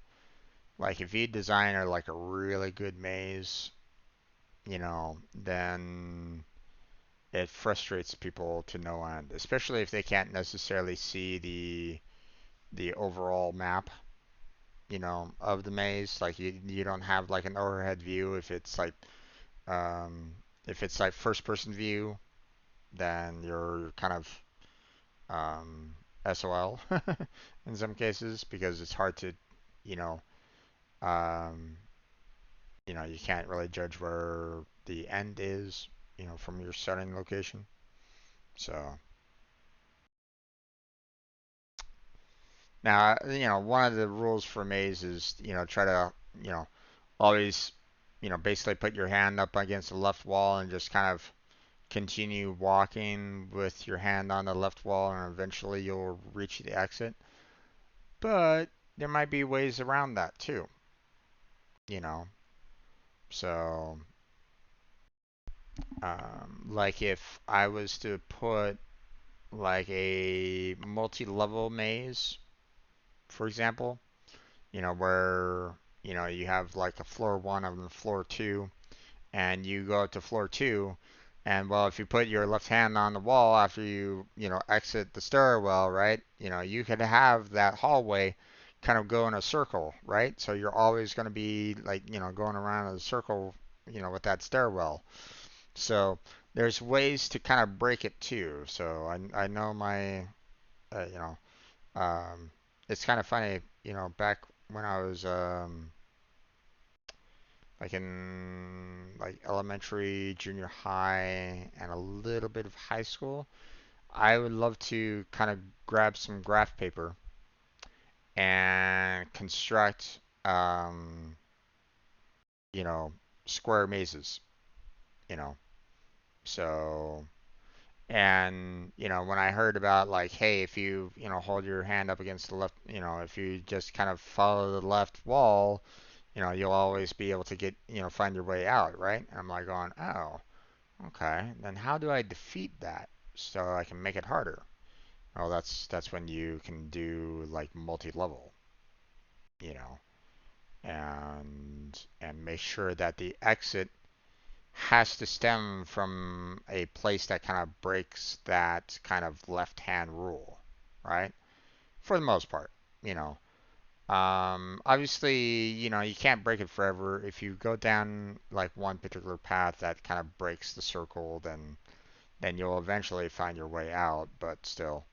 Like if you design like a really good maze, then it frustrates people to no end, especially if they can't necessarily see the overall map, of the maze. Like you don't have like an overhead view um, if it's like first person view, then you're kind of um, SOL in some cases because it's hard to, you know, um, you can't really judge where the end is, from your starting location. So now, one of the rules for maze is, try to, you know, always, basically put your hand up against the left wall and just kind of continue walking with your hand on the left wall, and eventually you'll reach the exit. But there might be ways around that too, you know. So, like if I was to put like a multi-level maze, for example, where you have like a floor 1 and a floor 2, and you go to floor 2, And well, if you put your left hand on the wall after you know, exit the stairwell, right? You know, you could have that hallway kind of go in a circle, right? So you're always going to be like, you know, going around in a circle, you know, with that stairwell. So there's ways to kind of break it too. So I know my, you know, it's kind of funny, you know, back when I was like in like elementary, junior high, and a little bit of high school, I would love to kind of grab some graph paper and construct, you know, square mazes, you know. So, and, you know, when I heard about like, hey, if you know, hold your hand up against the left, you know, if you just kind of follow the left wall, you know, you'll always be able to get, you know, find your way out, right? And I'm like going, oh, okay, then how do I defeat that so I can make it harder? Oh, that's when you can do like multi-level, you know, and make sure that the exit has to stem from a place that kind of breaks that kind of left-hand rule, right? For the most part, you know. Obviously, you know, you can't break it forever. If you go down like one particular path that kind of breaks the circle, then you'll eventually find your way out. But still,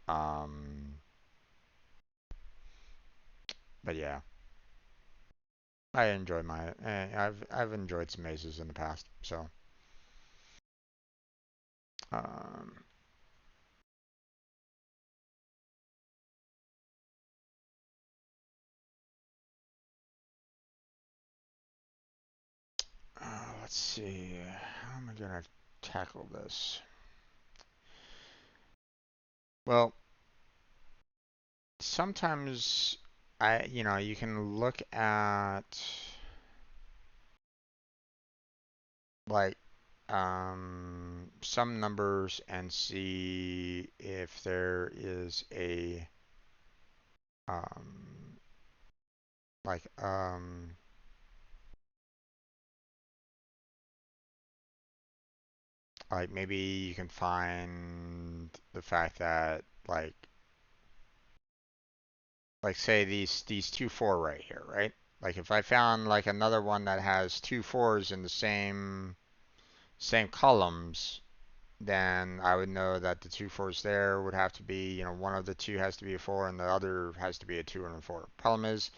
um, but yeah, I enjoy I've enjoyed some mazes in the past. So, um, let's see, how am I gonna tackle this? Well, sometimes you know, you can look at like some numbers and see if there is a um, like like maybe you can find the fact that like say these two four right here, right? Like if I found like another one that has two fours in the same columns, then I would know that the two fours there would have to be, you know, one of the two has to be a four and the other has to be a two and a four. Problem is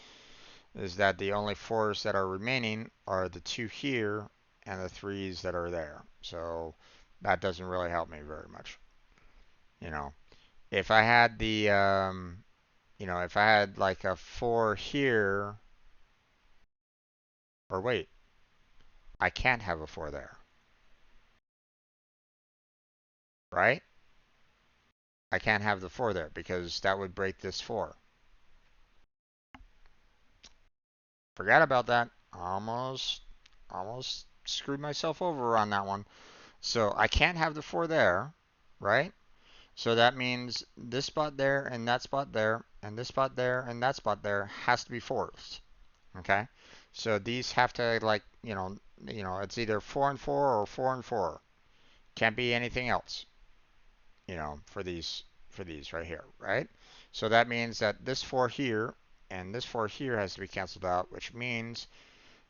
that the only fours that are remaining are the two here and the threes that are there. So that doesn't really help me very much. You know, if I had the, you know, if I had like a four here, or wait, I can't have a four there, right? I can't have the four there because that would break this four. Forgot about that. Almost screwed myself over on that one. So I can't have the four there, right? So that means this spot there and that spot there and this spot there and that spot there has to be fours. Okay? So these have to like, it's either 4 and 4 or 4 and 4. Can't be anything else, you know, for these right here, right? So that means that this 4 here and this 4 here has to be canceled out, which means,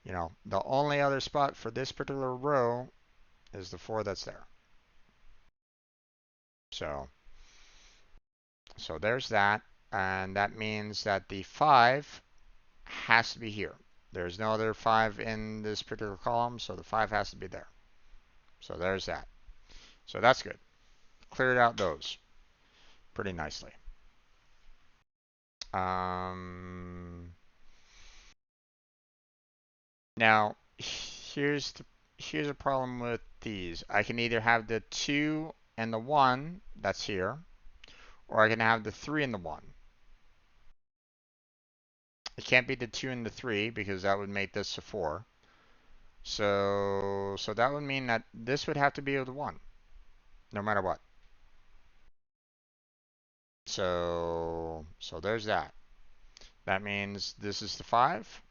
you know, the only other spot for this particular row is the 4 that's there. So there's that, and that means that the 5 has to be here. There's no other 5 in this particular column, so the 5 has to be there. So there's that. So that's good. Cleared out those pretty nicely. Um, Now, here's a problem with these. I can either have the 2 and the 1 that's here, or I can have the 3 and the 1. It can't be the 2 and the 3 because that would make this a 4. So that would mean that this would have to be the 1, no matter what. So there's that. That means this is the 5,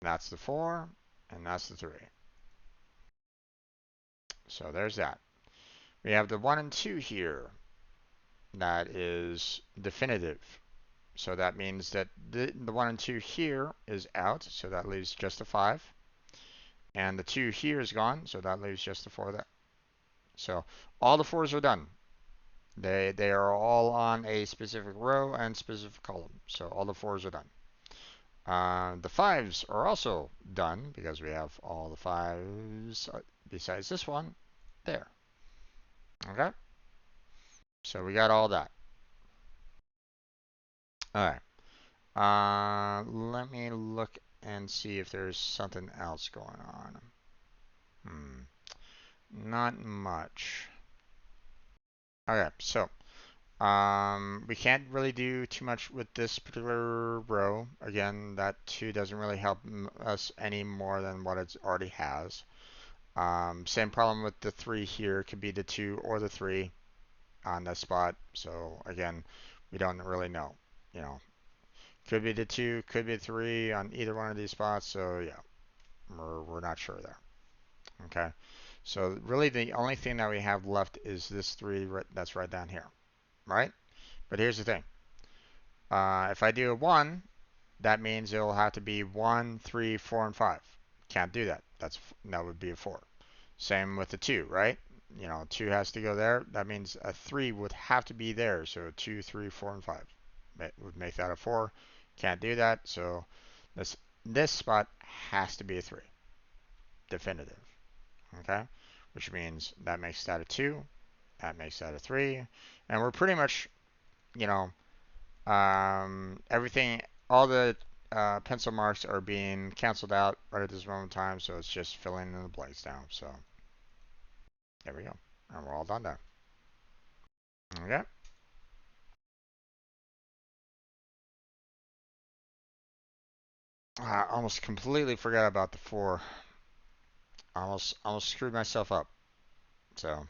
that's the 4, and that's the 3. So there's that. We have the 1 and 2 here. That is definitive. So that means that the 1 and 2 here is out. So that leaves just a 5. And the 2 here is gone. So that leaves just a 4 there. So all the 4s are done. They are all on a specific row and specific column. So all the 4s are done. The 5s are also done because we have all the 5s besides this one there. Okay? So we got all that. All right. Let me look and see if there's something else going on. Not much. Okay, so we can't really do too much with this particular row. Again, that 2 doesn't really help us any more than what it already has. Same problem with the 3 here. Could be the 2 or the 3 on this spot. So again, we don't really know. You know, could be the 2, could be the 3 on either one of these spots. So yeah, we're not sure there. Okay. So really the only thing that we have left is this 3 that's right down here, right? But here's the thing. If I do a 1, that means it'll have to be 1, 3, 4, and 5. Can't do that. That would be a 4. Same with the 2, right? You know, 2 has to go there. That means a 3 would have to be there. So 2, 3, 4, and 5 would make that a 4. Can't do that. So this spot has to be a 3. Definitive. Okay? Which means that makes that a 2. That makes that a 3. And we're pretty much, you know, everything, all the pencil marks are being canceled out right at this moment in time, so it's just filling in the blanks now. So there we go. And we're all done there. Okay. I almost completely forgot about the 4. Almost screwed myself up. So.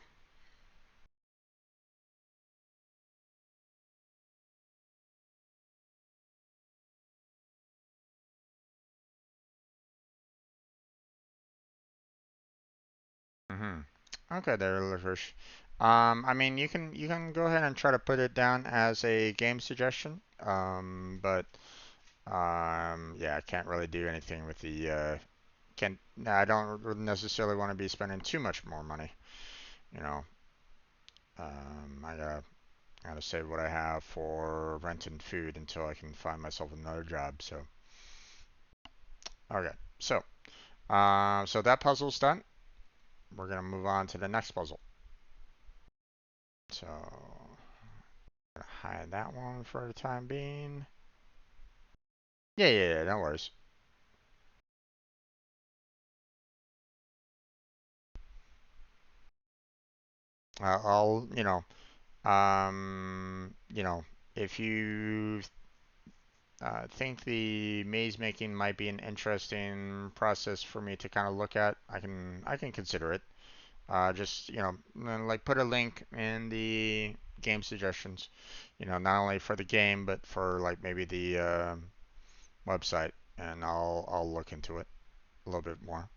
Okay, there, Liverfish. I mean, you can go ahead and try to put it down as a game suggestion. But yeah, I can't really do anything with the can I don't necessarily want to be spending too much more money. You know, I gotta save what I have for rent and food until I can find myself another job. So okay, so that puzzle's done. We're gonna move on to the next puzzle. So I'm gonna hide that one for the time being. Yeah, no worries. I'll, you know, if you think the maze making might be an interesting process for me to kind of look at, I can consider it. Just like put a link in the game suggestions. Not only for the game but for like maybe the website, and I'll look into it a little bit more.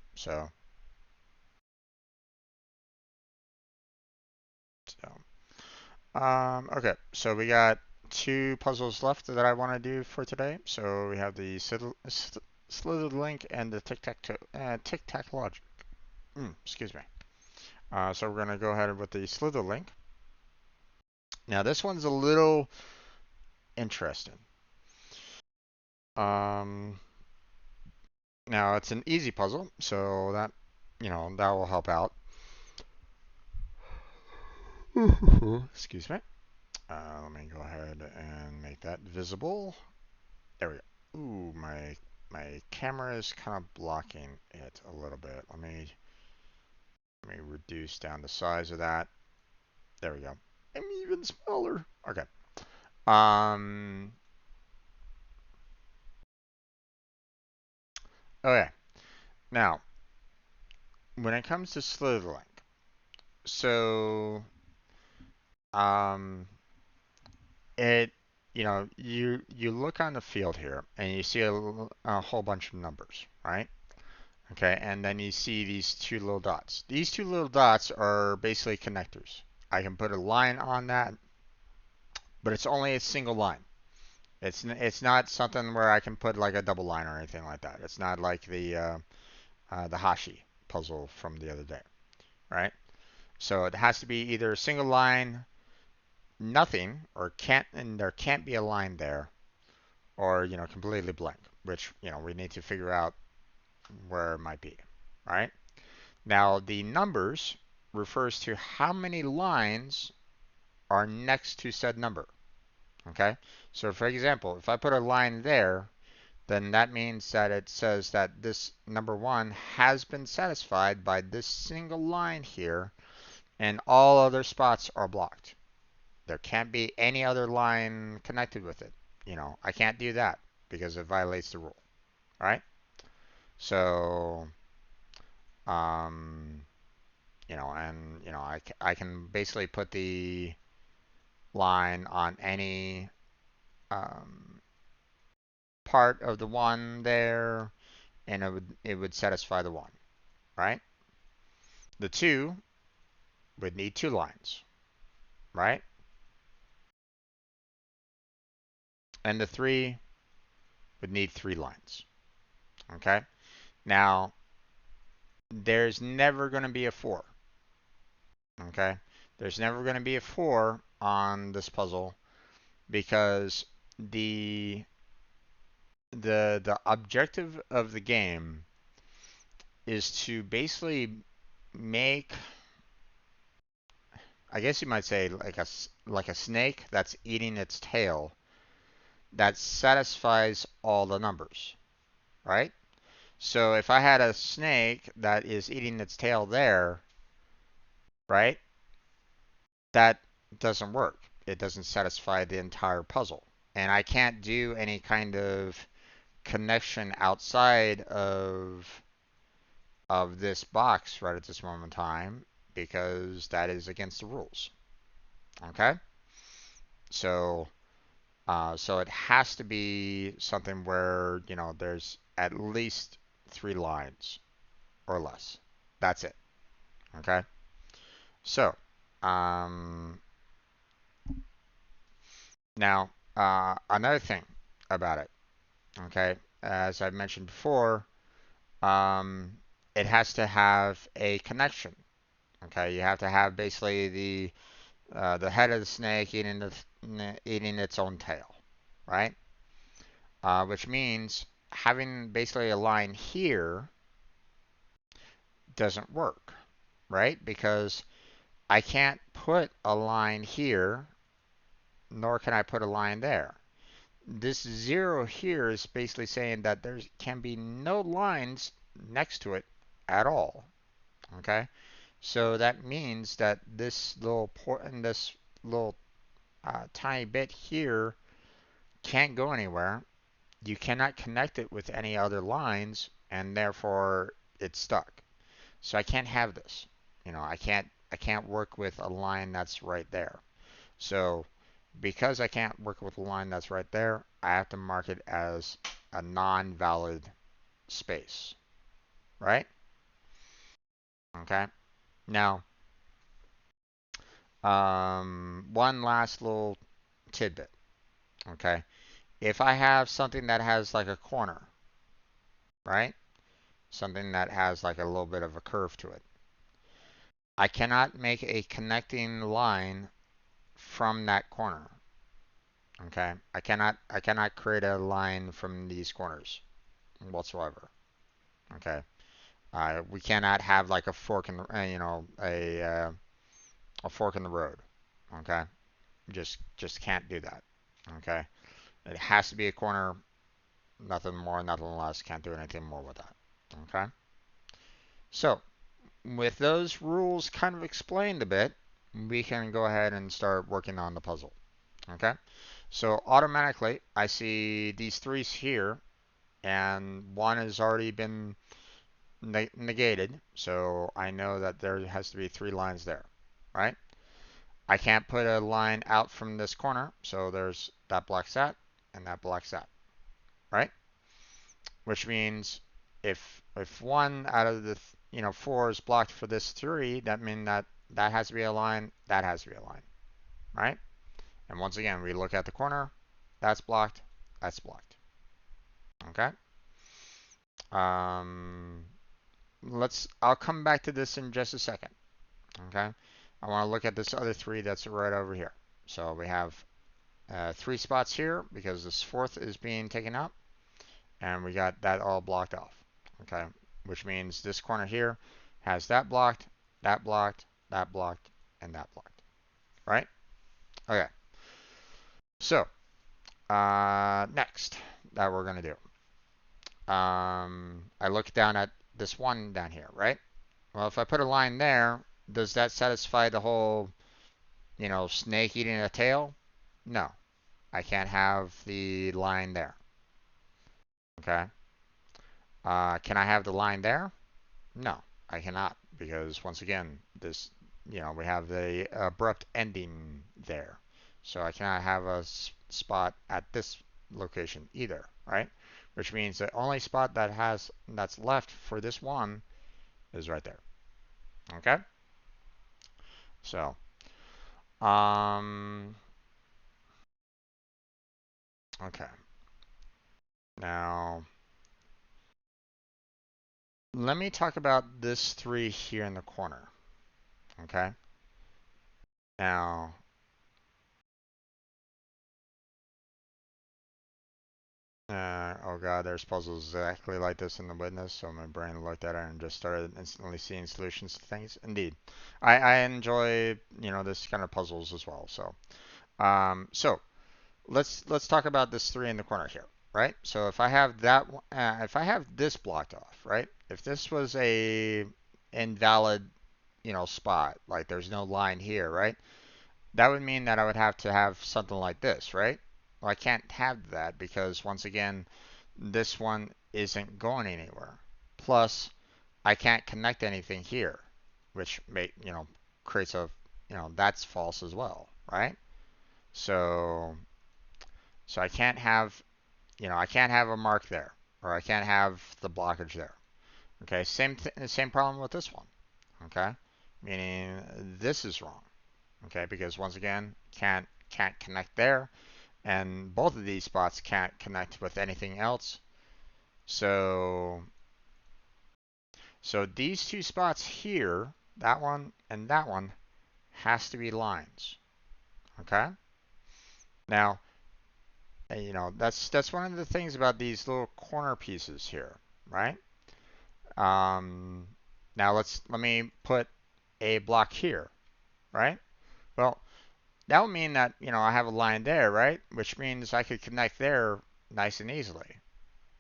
Okay, so we got 2 puzzles left that I want to do for today. So we have the slithered link and the Tic-Tac-Logic. Excuse me. So we're going to go ahead with the slither link. Now this one's a little interesting. Now it's an easy puzzle, so that will help out. Excuse me. Let me go ahead and make that visible. There we go. Ooh, my camera is kind of blocking it a little bit. Let me reduce down the size of that. There we go. I'm even smaller. Okay. Um. Okay. Now, when it comes to slithering, so um, it you look on the field here and you see a whole bunch of numbers, right? Okay, and then you see these two little dots. These two little dots are basically connectors. I can put a line on that, but it's only a single line. It's not something where I can put like a double line or anything like that. It's not like the Hashi puzzle from the other day, right? So it has to be either a single line, nothing, or can't, and there can't be a line there, or completely blank, which we need to figure out where it might be, right? Now the numbers refers to how many lines are next to said number. Okay, so for example, if I put a line there, then that means that it says that this number 1 has been satisfied by this single line here, and all other spots are blocked. There can't be any other line connected with it. I can't do that because it violates the rule. All right? So, um, I can basically put the line on any um, part of the 1 there, and it would satisfy the 1, right? The 2 would need 2 lines, right? And the 3 would need 3 lines. Okay? Now, there's never going to be a 4. Okay? There's never going to be a 4 on this puzzle because the objective of the game is to basically make, I guess you might say, like a snake that's eating its tail that satisfies all the numbers, right? So if I had a snake that is eating its tail there, right, that doesn't work. It doesn't satisfy the entire puzzle. And I can't do any kind of connection outside of this box right at this moment in time because that is against the rules. Okay? So so it has to be something where, there's at least 3 lines or less. That's it. Okay? So, um, now, another thing about it, okay, as I mentioned before, um, it has to have a connection. Okay, you have to have basically the head of the snake eating its own tail, right? Which means having basically a line here doesn't work, right? Because I can't put a line here, nor can I put a line there. This 0 here is basically saying that there can be no lines next to it at all. Okay, so that means that this little port and this little tiny bit here can't go anywhere. You cannot connect it with any other lines, and therefore it's stuck. So I can't have this. I can't work with a line that's right there. So because I can't work with a line that's right there, I have to mark it as a non-valid space, right? Okay. Now, one last little tidbit. Okay. If I have something that has like a corner, right? Something that has like a little bit of a curve to it. I cannot make a connecting line from that corner. Okay. I cannot create a line from these corners whatsoever. Okay. We cannot have like a fork in the, a fork in the road. Okay. Just can't do that. Okay. It has to be a corner, nothing more, nothing less. Can't do anything more with that. Okay. So with those rules kind of explained a bit, we can go ahead and start working on the puzzle. Okay. So automatically I see these 3's here, and 1 has already been negated, so I know that there has to be 3 lines there, right? I can't put a line out from this corner, so there's that blocks that, and that blocks that, right? Which means if one out of the 4 is blocked for this 3, that means that has to be aligned, that has to be aligned, right? And once again, we look at the corner, that's blocked, that's blocked. Okay. I'll come back to this in just a second. Okay. I want to look at this other 3 that's right over here. So we have 3 spots here because this 4th is being taken out, and we got that all blocked off. Okay, which means this corner here has that blocked, that blocked, that blocked, and that blocked. Right? Okay. So next that we're gonna do, I look down at this one down here, right? Well, if I put a line there, does that satisfy the whole, snake eating a tail? No, I can't have the line there. Okay. Can I have the line there? No, I cannot, because once again, this, we have the abrupt ending there. So I cannot have a spot at this location either, right? Which means the only spot that's left for this one is right there. Okay? So, okay. Now, let me talk about this 3 here in the corner. Okay? Now, oh god, there's puzzles exactly like this in the witness, so my brain looked at it and just started instantly seeing solutions to things. Indeed, I enjoy this kind of puzzles as well. So so let's talk about this 3 in the corner here, right? So if I have that, if I have this blocked off, right? If this was a invalid spot, like there's no line here, right? That would mean that I would have to have something like this, right? Well, I can't have that because once again, this one isn't going anywhere. Plus, I can't connect anything here, which creates a, that's false as well, right? So I can't have, I can't have a mark there, or I can't have the blockage there. Okay, same problem with this one. Okay, meaning this is wrong. Okay, because once again, can't connect there, and both of these spots can't connect with anything else. So these 2 spots here, that one and that one, has to be lines. Okay? Now, that's one of the things about these little corner pieces here, right? Now let me put a block here, right? Well, that would mean that, I have a line there, right? Which means I could connect there nice and easily,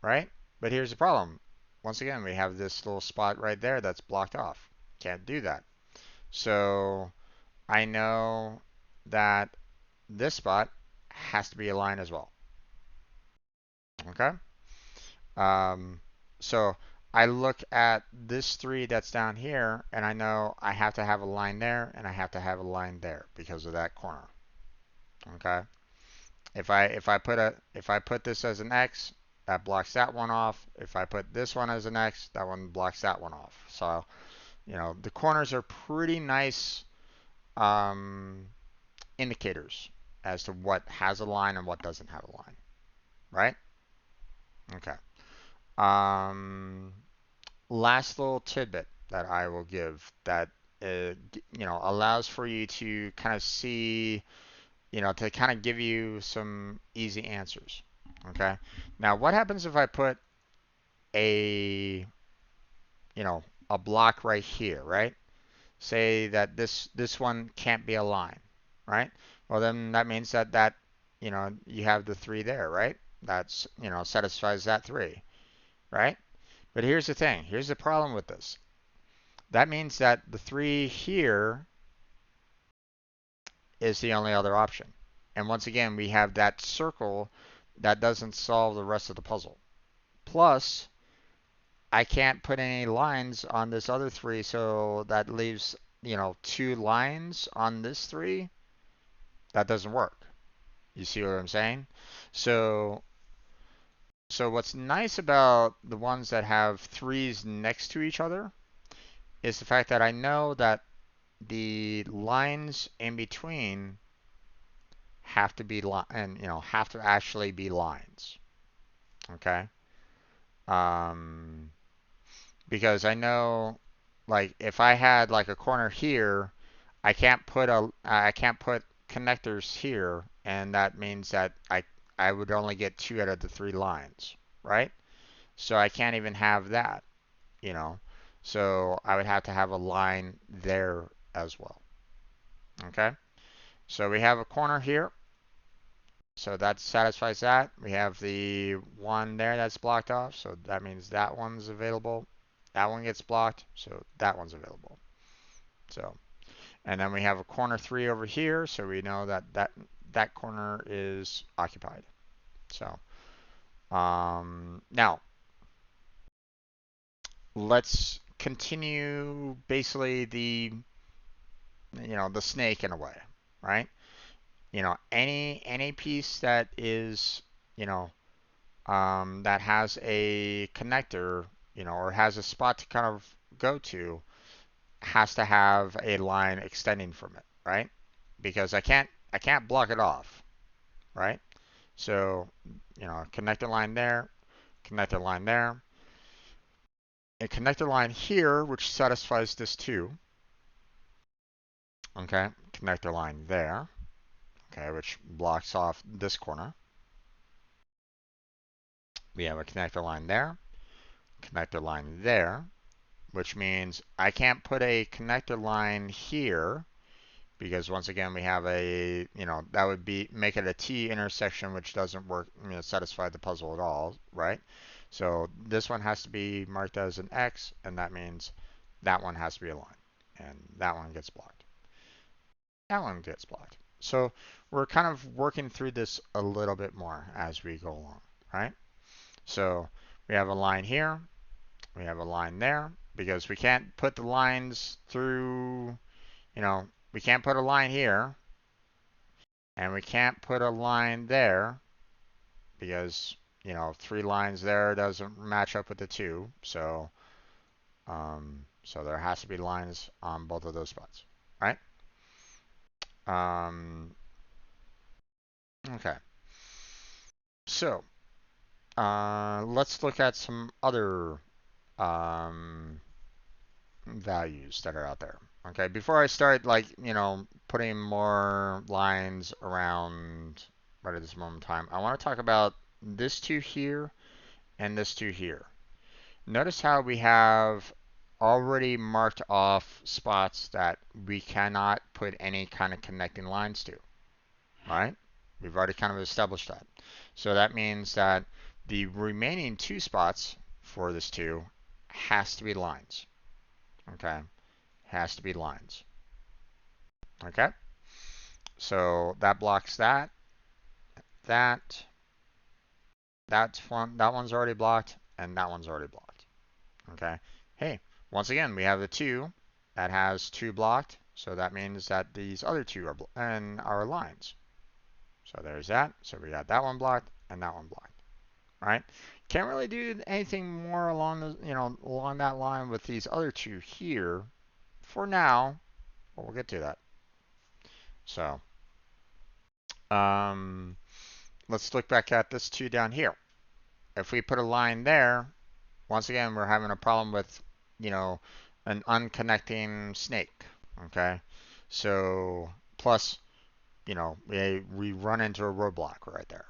right? But here's the problem. Once again, we have this little spot right there that's blocked off. Can't do that. So I know that this spot has to be a line as well. Okay? So I look at this 3 that's down here, and I know I have to have a line there, and I have to have a line there because of that corner. Okay? If I put this as an X, that blocks that one off. If I put this one as an X, that one blocks that one off. So, the corners are pretty nice indicators as to what has a line and what doesn't have a line, right? Okay. Last little tidbit that I will give that allows for you to kind of see, to kind of give you some easy answers. Okay. Now, what happens if I put a a block right here, right? Say that this one can't be a line, right? Well, then that means that you have the 3 there, right? That's satisfies that 3, right? But here's the thing. Here's the problem with this. That means that the 3 here is the only other option. And once again, we have that circle that doesn't solve the rest of the puzzle. Plus, I can't put any lines on this other 3, so that leaves, 2 lines on this 3. That doesn't work. You see what I'm saying? So So what's nice about the ones that have threes next to each other is the fact that I know that the lines in between have to be and have to actually be lines. Okay. Um, because I know, like, if I had like a corner here, I can't put connectors here, and that means that I would only get two out of the three lines, right? So I can't even have that, you know. So I would have to have a line there as well. Okay. So we have a corner here. So that satisfies that. We have the one there that's blocked off. So that means that one's available. That one gets blocked. So that one's available. So, and then we have a corner 3 over here. So we know that that corner is occupied. So, now let's continue basically the snake in a way, right? Any piece that is, that has a connector, or has a spot to kind of go to, has to have a line extending from it, right? Because I can't block it off, right? So, connector line there, connector line there, a connector line here, which satisfies this too. Okay, connector line there, okay, which blocks off this corner. We have a connector line there, connector line there, which means I can't put a connector line here because once again we have that would make it a T intersection, which doesn't work, satisfy the puzzle at all, right? So this one has to be marked as an X, and that means that one has to be a line, and that one gets blocked. That one gets blocked. So we're kind of working through this a little bit more as we go along, right? So we have a line here, we have a line there, because we can't put the lines through, we can't put a line here, and we can't put a line there, because, three lines there doesn't match up with the two, so there has to be lines on both of those spots, right? Okay. So, let's look at some other um, values that are out there. Okay, before I start, putting more lines around right at this moment in time, I want to talk about this two here and this two here. Notice how we have already marked off spots that we cannot put any kind of connecting lines to, right? We've already kind of established that. So that means that the remaining two spots for this two has to be lines. Okay, has to be lines. Okay, so that blocks that. That one's already blocked, and that one's already blocked. Okay. Hey, once again, we have the two that has two blocked, so that means that these other two are lines. So there's that. So we got that one blocked and that one blocked. Right? Can't really do anything more along that line with these other two here for now, but we'll get to that. So, let's look back at this two down here. If we put a line there, once again, we're having a problem with, an unconnecting snake. Okay, so plus, we run into a roadblock right there.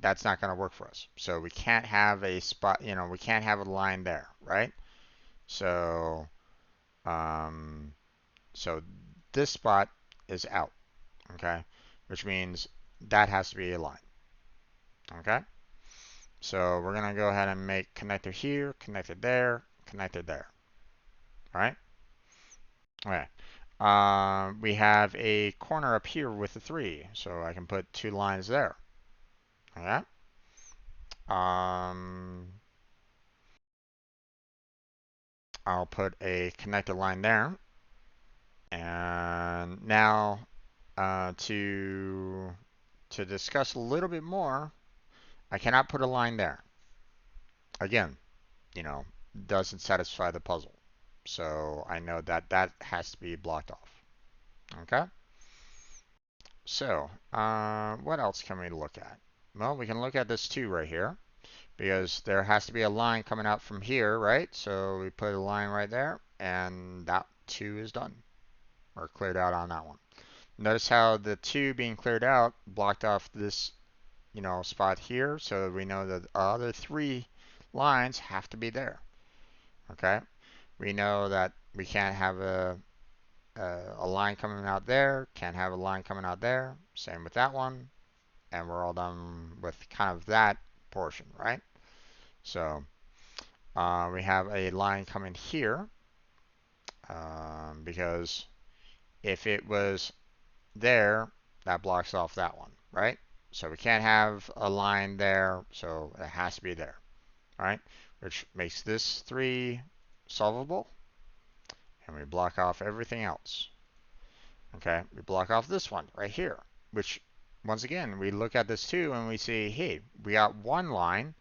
That's not going to work for us. So we can't have a spot, we can't have a line there, right? So, so this spot is out, okay? Which means that has to be a line, okay? So we're going to go ahead and make connector here, connector there, connector there, all right? Okay. We have a corner up here with a 3, so I can put two lines there, okay? I'll put a connector line there. And now to discuss a little bit more, I cannot put a line there. again, doesn't satisfy the puzzle. So I know that that has to be blocked off. Okay? So, what else can we look at? Well, we can look at this 2 right here, because there has to be a line coming out from here, right? So we put a line right there, and that 2 is done, or cleared out on that one. Notice how the 2 being cleared out blocked off this, spot here, so we know that the other 3 lines have to be there. Okay? We know that we can't have a line coming out there, can't have a line coming out there. Same with that one. And we're all done with kind of that portion, right? So we have a line coming here because if it was there, that blocks off that one, right? So we can't have a line there, so it has to be there, right? Which makes this 3 solvable, and we block off everything else. Okay, we block off this one right here, which once again, we look at this 2 and we see, hey, we got 1 line,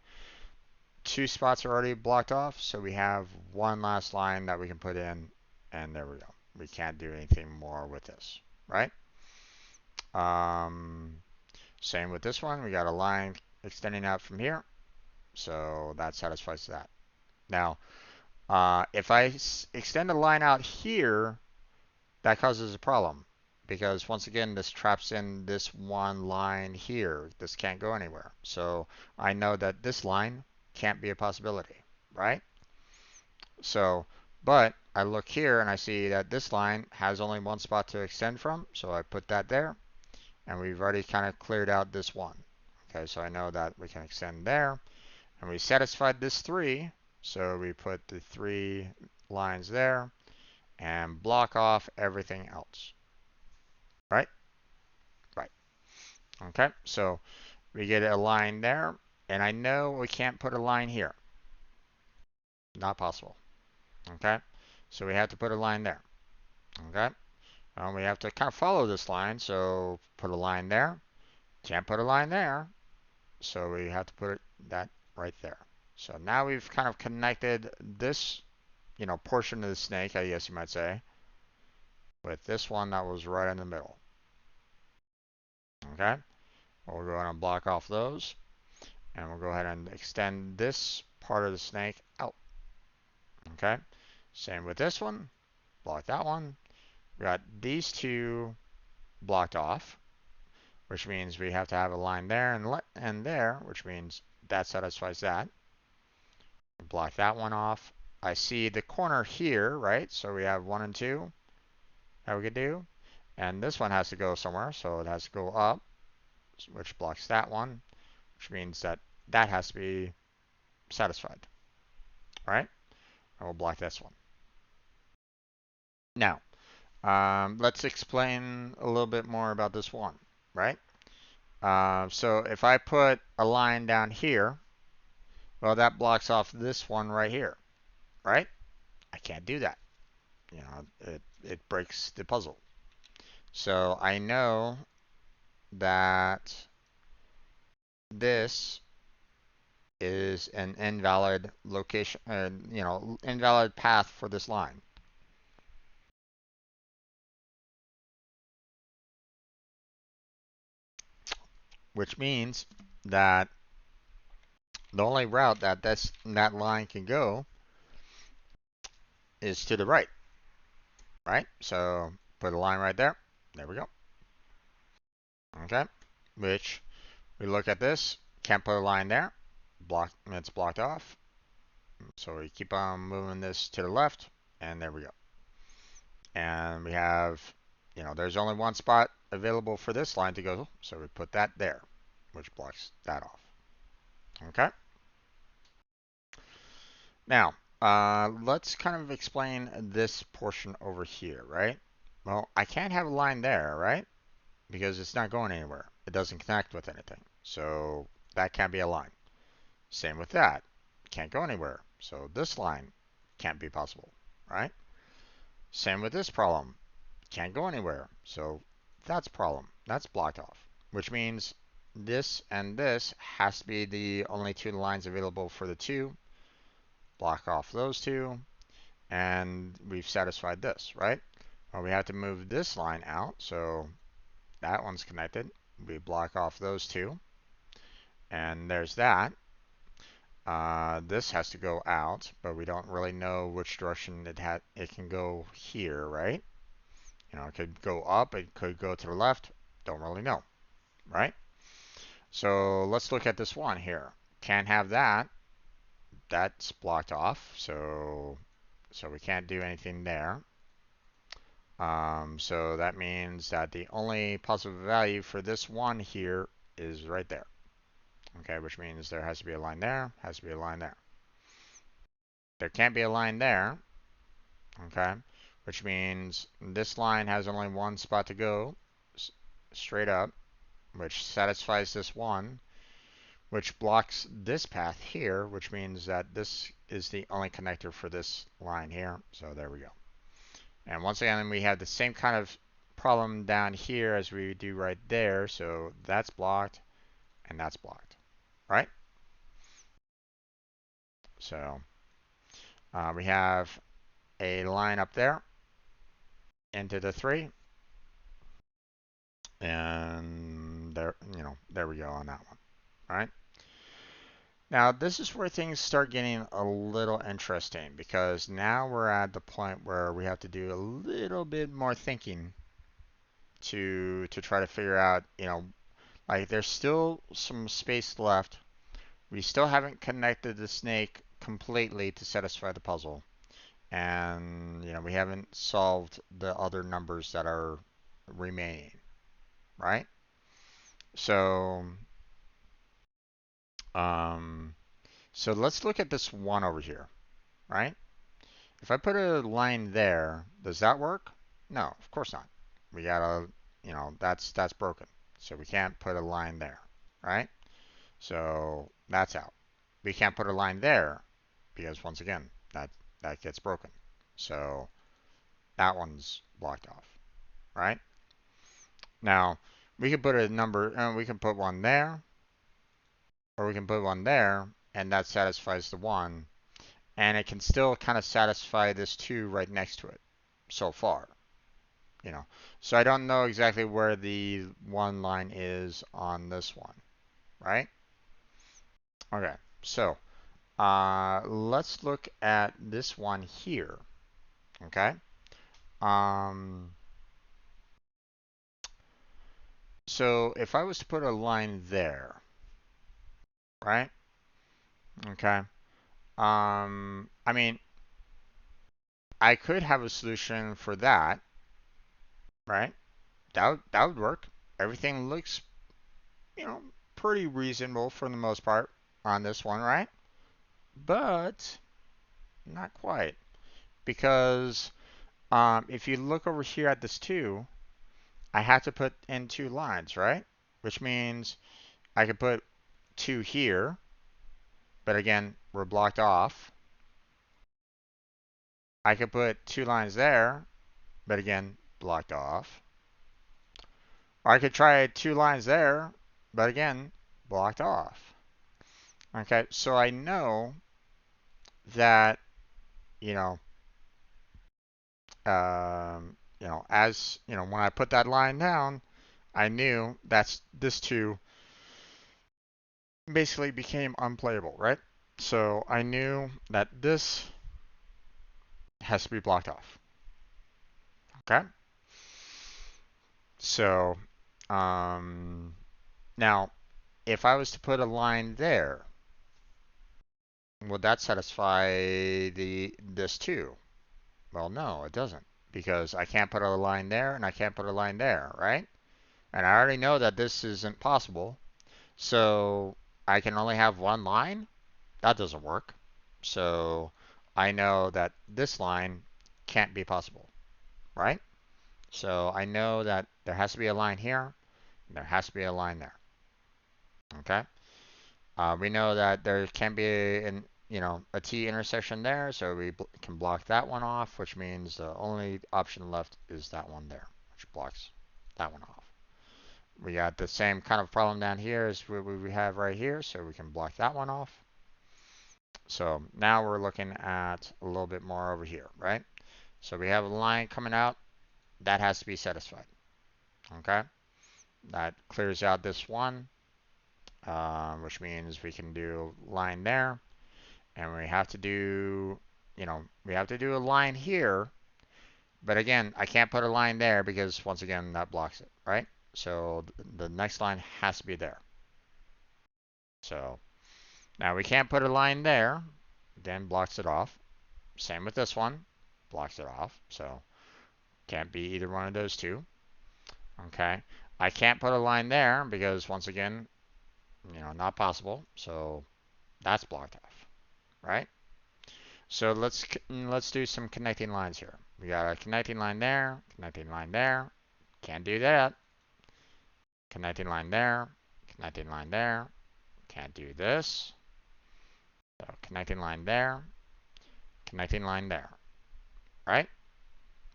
2 spots are already blocked off, so we have 1 last line that we can put in, and there we go. We can't do anything more with this, right? Same with this one. We got a line extending out from here, so that satisfies that. Now, if I extend a line out here, that causes a problem, because once again, this traps in this 1 line here. This can't go anywhere. So I know that this line can't be a possibility, right? So, but I look here and I see that this line has only 1 spot to extend from, so I put that there, and we've already kind of cleared out this 1. Okay, so I know that we can extend there, and we satisfied this 3, so we put the 3 lines there and block off everything else. Right? Right. Okay, so we get a line there, and I know we can't put a line here. Not possible. Okay, so we have to put a line there. Okay, we have to kind of follow this line, so put a line there. Can't put a line there, so we have to put that right there. So now we've kind of connected this, portion of the snake, I guess you might say, with this one that was right in the middle. Okay, we'll go ahead and block off those, and we'll go ahead and extend this part of the snake out. Okay, same with this one. Block that one. We got these 2 blocked off, which means we have to have a line there and there, which means that satisfies that. Block that one off. I see the corner here, right? So we have 1 and 2 that we could do. And this one has to go somewhere, so it has to go up, which blocks that one, which means that that has to be satisfied. All right? And we'll block this one. Now, let's explain a little bit more about this one, right? So if I put a line down here, well, that blocks off this one right here, right? I can't do that. It breaks the puzzle. So I know that this is an invalid location, invalid path for this line. Which means that the only route that that line can go is to the right, right? So put a line right there. There we go. Okay, which we look at this, can't put a line there. It's blocked off. So we keep on moving this to the left, and there we go. And we have, there's only 1 spot available for this line to go, so we put that there, which blocks that off. Okay. Now, let's kind of explain this portion over here, right? Well, I can't have a line there, right? Because it's not going anywhere. It doesn't connect with anything. So that can't be a line. Same with that. Can't go anywhere. So this line can't be possible, right? Same with this problem. Can't go anywhere. So that's a problem. That's blocked off. Which means this and this has to be the only 2 lines available for the 2. block off those two, and we've satisfied this, right? Well, we have to move this line out, so that one's connected. We block off those two, and there's that. This has to go out, but we don't really know which direction it can go here, right? You know, it could go up, it could go to the left, don't really know, right? So let's look at this one here. Can't have that. That's blocked off, so we can't do anything there. So that means that the only possible value for this one here is right there. Okay, which means there has to be a line there, has to be a line there. There can't be a line there, okay, which means this line has only one spot to go straight up, which satisfies this one, which blocks this path here, which means that this is the only connector for this line here. So there we go. And once again, we have the same kind of problem down here as we do right there. So that's blocked and that's blocked, right? So we have a line up there into the 3. And there, there we go on that one, right? Now, this is where things start getting a little interesting, because now we're at the point where we have to do a little bit more thinking to try to figure out, like there's still some space left. We still haven't connected the snake completely to satisfy the puzzle. And, we haven't solved the other numbers that are remaining, right? So, so let's look at this one over here, right? If I put a line there, does that work? No, of course not. We gotta, that's broken. So we can't put a line there, right? So that's out. We can't put a line there because once again, that gets broken. So that one's blocked off, right? Now we can put a number, we can put one there, or we can put one there, and that satisfies the one. And it can still kind of satisfy this 2 right next to it so far. So I don't know exactly where the one line is on this one, right? Okay, so let's look at this one here, okay? So if I was to put a line there, right? Okay. I mean, I could have a solution for that, right? That would work. Everything looks, pretty reasonable for the most part on this one, right? But not quite, because if you look over here at this 2, I have to put in 2 lines, right? Which means I could put 2 here, but again, we're blocked off. I could put 2 lines there, but again, blocked off. Or I could try 2 lines there, but again, blocked off. Okay, so I know that, as, when I put that line down, I knew that's this 2 basically became unplayable, right? So I knew that this has to be blocked off. Okay? So, now, if I was to put a line there, would that satisfy this 2? Well, no, it doesn't, because I can't put a line there and I can't put a line there, right? And I already know that this isn't possible, so I can only have one line? That doesn't work. So I know that this line can't be possible, right? So I know that there has to be a line here, and there has to be a line there. Okay? We know that there can be a T intersection there, so we can block that one off, which means the only option left is that one there, which blocks that one off. We got the same kind of problem down here as we have right here, so we can block that one off. So now we're looking at a little bit more over here, right? So we have a line coming out. That has to be satisfied. Okay? That clears out this one, which means we can do line there. And we have to do, we have to do a line here. But again, I can't put a line there because, once again, that blocks it, right? So the next line has to be there. So now we can't put a line there. Again, blocks it off. Same with this one. Blocks it off. So can't be either one of those two. Okay. I can't put a line there because, once again, not possible. So that's blocked off, right? So let's do some connecting lines here. We got a connecting line there, connecting line there. Can't do that. Connecting line there, connecting line there. Can't do this. So connecting line there, connecting line there, right?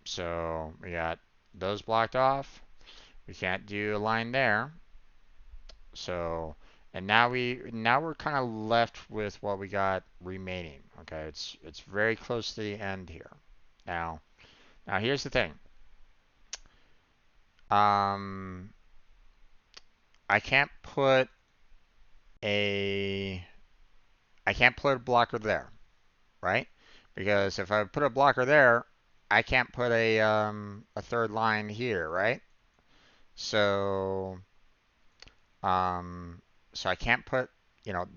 So we got those blocked off. We can't do a line there. So, and now we're kind of left with what we got remaining. Okay, it's very close to the end here. Now here's the thing. I can't put a blocker there, right? Because if I put a blocker there, I can't put a third line here, right? So so I can't put,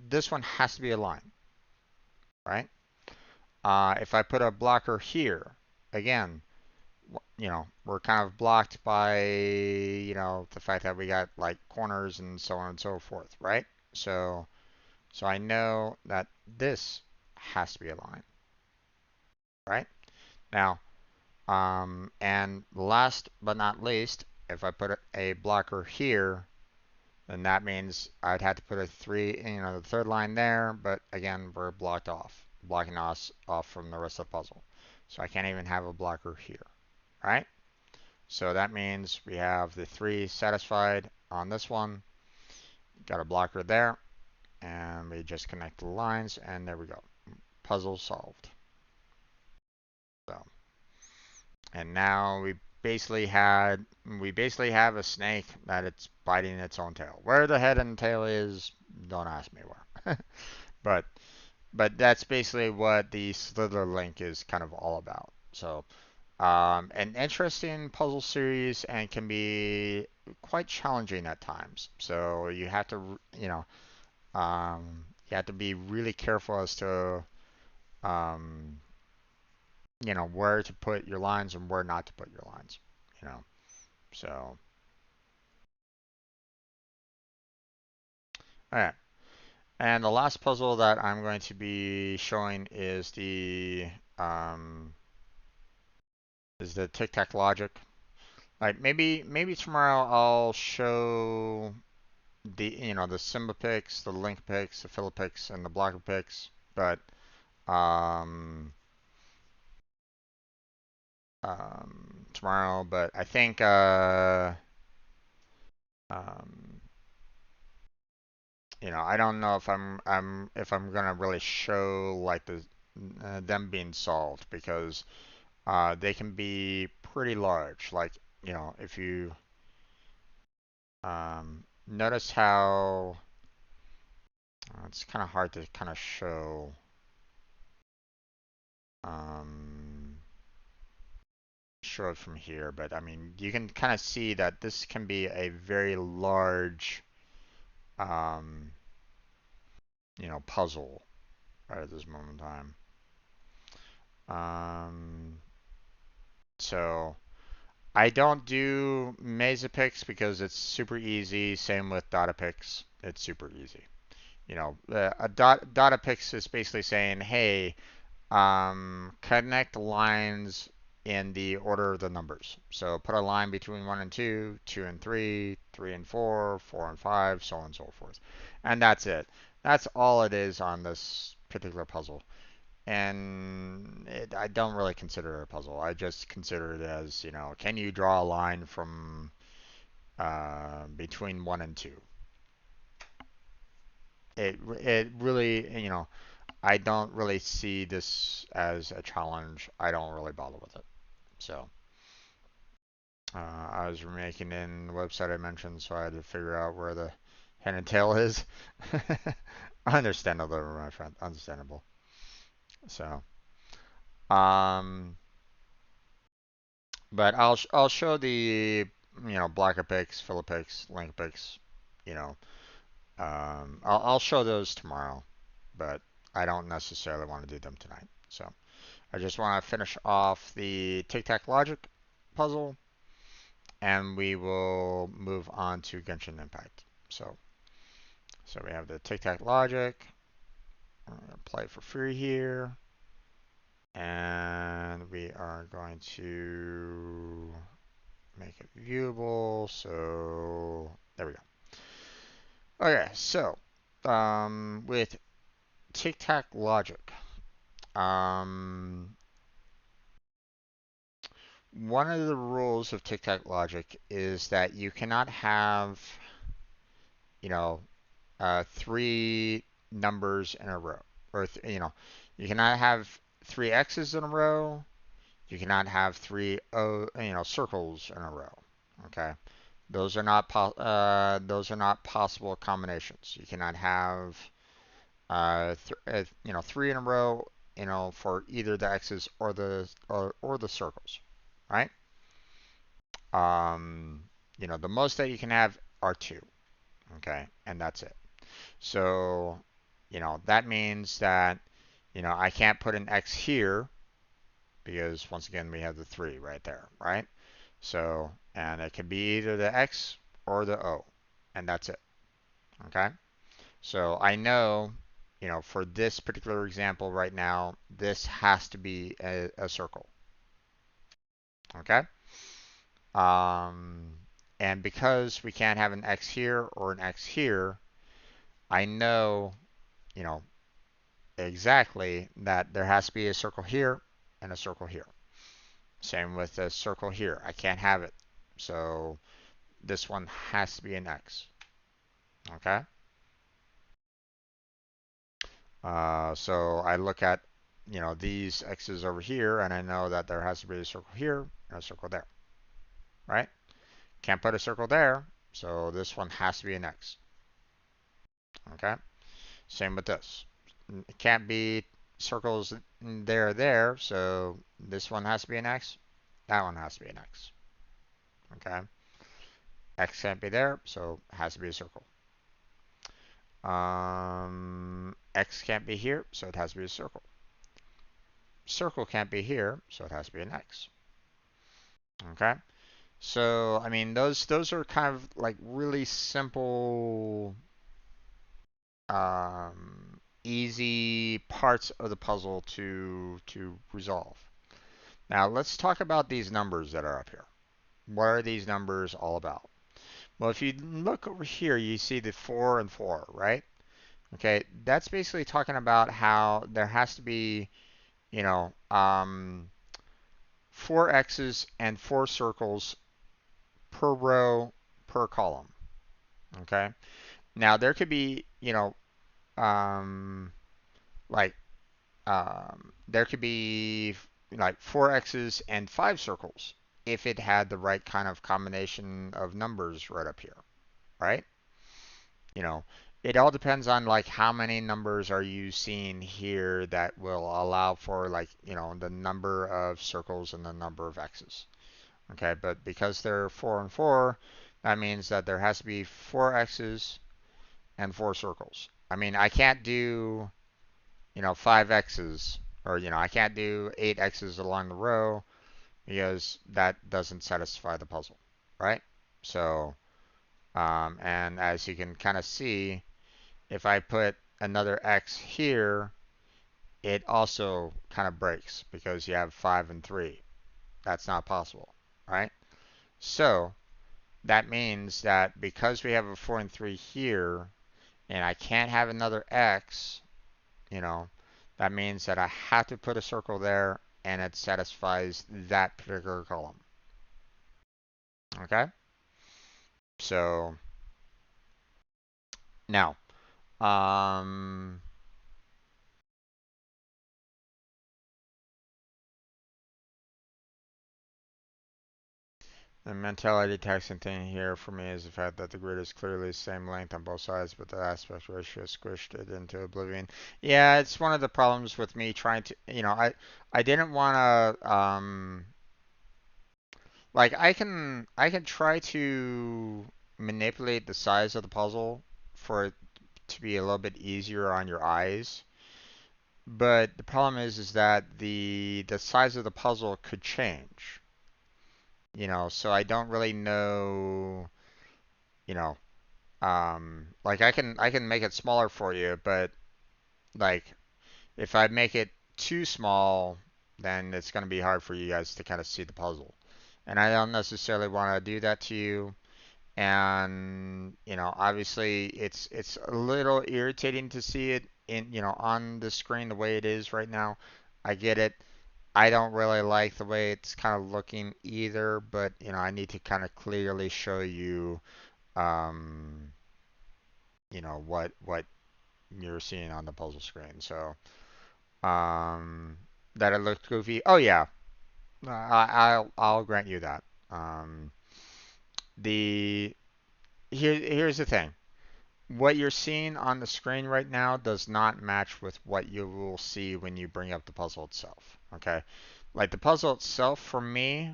this one has to be a line, right? If I put a blocker here, again, we're kind of blocked by, the fact that we got like corners and so on and so forth, right? So I know that this has to be a line, right? Now, and last but not least, if I put a blocker here, then that means I'd have to put the third line there, but again, we're blocking us off from the rest of the puzzle. So I can't even have a blocker here, right? So that means we have the 3 satisfied on this one. Got a blocker there, and we just connect the lines, and there we go. Puzzle solved. So, and now we basically have a snake that it's biting its own tail. Where the head and tail is, don't ask me where. but that's basically what the Slither Link is kind of all about. So an interesting puzzle series and can be quite challenging at times. So you have to, you have to be really careful as to, um, where to put your lines and where not to put your lines. So, all right. And the last puzzle that I'm going to be showing is the Tic-Tac-Logic. Like maybe tomorrow I'll show the Simba-Pix, the Link-a-Pix, the Fill-a-Pix, and the Block-a-Pix. But um, tomorrow. But I think um, I don't know if I'm gonna really show like them being solved because they can be pretty large. Like if you notice how it's kind of hard to kind of um, show it from here, but I mean you can kind of see that this can be a very large um, puzzle right at this moment in time. So I don't do Mesa-Pix because it's super easy. Same with Dot-a-Pix. It's super easy. A Dot-a-Pix is basically saying, hey, connect lines in the order of the numbers. So put a line between 1 and 2, 2 and 3, 3 and 4, 4 and 5, so on and so forth. And that's it. That's all it is on this particular puzzle. And I don't really consider it a puzzle. I just consider it as, can you draw a line from between 1 and 2? It really, I don't really see this as a challenge. I don't really bother with it. So I was remaking in the website I mentioned, so I had to figure out where the head and tail is. Understandable, my friend. Understandable. So, um, but I'll show the Block-a-Pix, Fill-a-Pix, Link-a-Pix. You know, I'll show those tomorrow, but I don't necessarily want to do them tonight. So I just want to finish off the Tic-Tac-Logic puzzle, and we will move on to Genshin Impact. So we have the Tic-Tac-Logic. I'm going to play for free here. And we are going to make it viewable. So there we go. Okay, so with Tic-Tac-Logic, one of the rules of Tic-Tac-Logic is that you cannot have, you know, three numbers in a row, or you cannot have three X's in a row. You cannot have three circles in a row. Okay, those are not possible combinations. You cannot have three in a row, for either the X's or the circles, right? The most that you can have are two. Okay, and that's it. So, that means that, I can't put an X here because once again, we have the 3 right there, right? So, and it can be either the X or the O, and that's it. Okay? So I know, for this particular example right now, this has to be a circle. Okay? Um, and because we can't have an X here or an X here, I know, you know, exactly that there has to be a circle here and a circle here. Same with the circle here. I can't have it. So this one has to be an X. Okay? So I look at, these X's over here, and I know that there has to be a circle here and a circle there. Right? Can't put a circle there, so this one has to be an X. Okay? Same with this. It can't be circles there, so this one has to be an X. That one has to be an X. Okay? X can't be there, so it has to be a circle. X can't be here, so it has to be a circle. Circle can't be here, so it has to be an X. Okay? So, I mean, those are kind of like really simple, easy parts of the puzzle to resolve. Now, let's talk about these numbers that are up here. What are these numbers all about? Well, if you look over here, you see the 4 and 4, right? Okay, that's basically talking about how there has to be, 4 X's and 4 circles per row per column. Okay. Now there could be, like there could be like 4 X's and 5 circles if it had the right kind of combination of numbers right up here, right? You know, it all depends on like how many numbers are you seeing here that will allow for like, the number of circles and the number of X's. Okay, but because they're 4 and 4, that means that there has to be 4 X's and 4 circles. I mean, I can't do, 5 X's, or, I can't do 8 X's along the row because that doesn't satisfy the puzzle, right? So, and as you can kind of see, if I put another X here, it also kind of breaks because you have 5 and 3. That's not possible, right? So, that means that because we have a 4 and 3 here, and I can't have another X, you know, that means that I have to put a circle there and it satisfies that particular column. Okay? So now, The mentality taxing thing here for me is the fact that the grid is clearly the same length on both sides, but the aspect ratio squished it into oblivion. Yeah, it's one of the problems with me trying to, I didn't want to, like I can try to manipulate the size of the puzzle for it to be a little bit easier on your eyes. But the problem is that the size of the puzzle could change, so I don't really know, you know, like I can make it smaller for you, but like if I make it too small, then it's going to be hard for you guys to kind of see the puzzle. And I don't necessarily want to do that to you. And obviously it's a little irritating to see it in on the screen the way it is right now. I get it. I don't really like the way it's kind of looking either, but I need to kind of clearly show you um what you're seeing on the puzzle screen. So um that it looked goofy. Oh yeah, I'll grant you that. Um the here's the thing. What you're seeing on the screen right now does not match with what you will see when you bring up the puzzle itself. Okay? Like the puzzle itself for me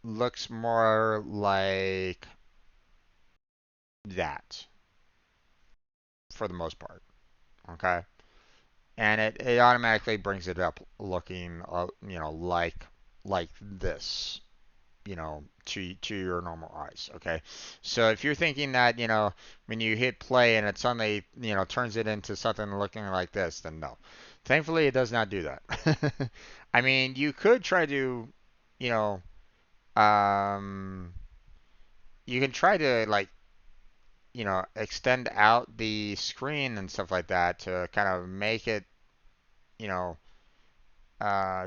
looks more like that for the most part. Okay? And it automatically brings it up looking like this, to your normal eyes. Okay, so if you're thinking that when you hit play and it suddenly turns it into something looking like this, then no. Thankfully, it does not do that. I mean, you could try to, you know, um, you can try to like extend out the screen and stuff like that to kind of make it you know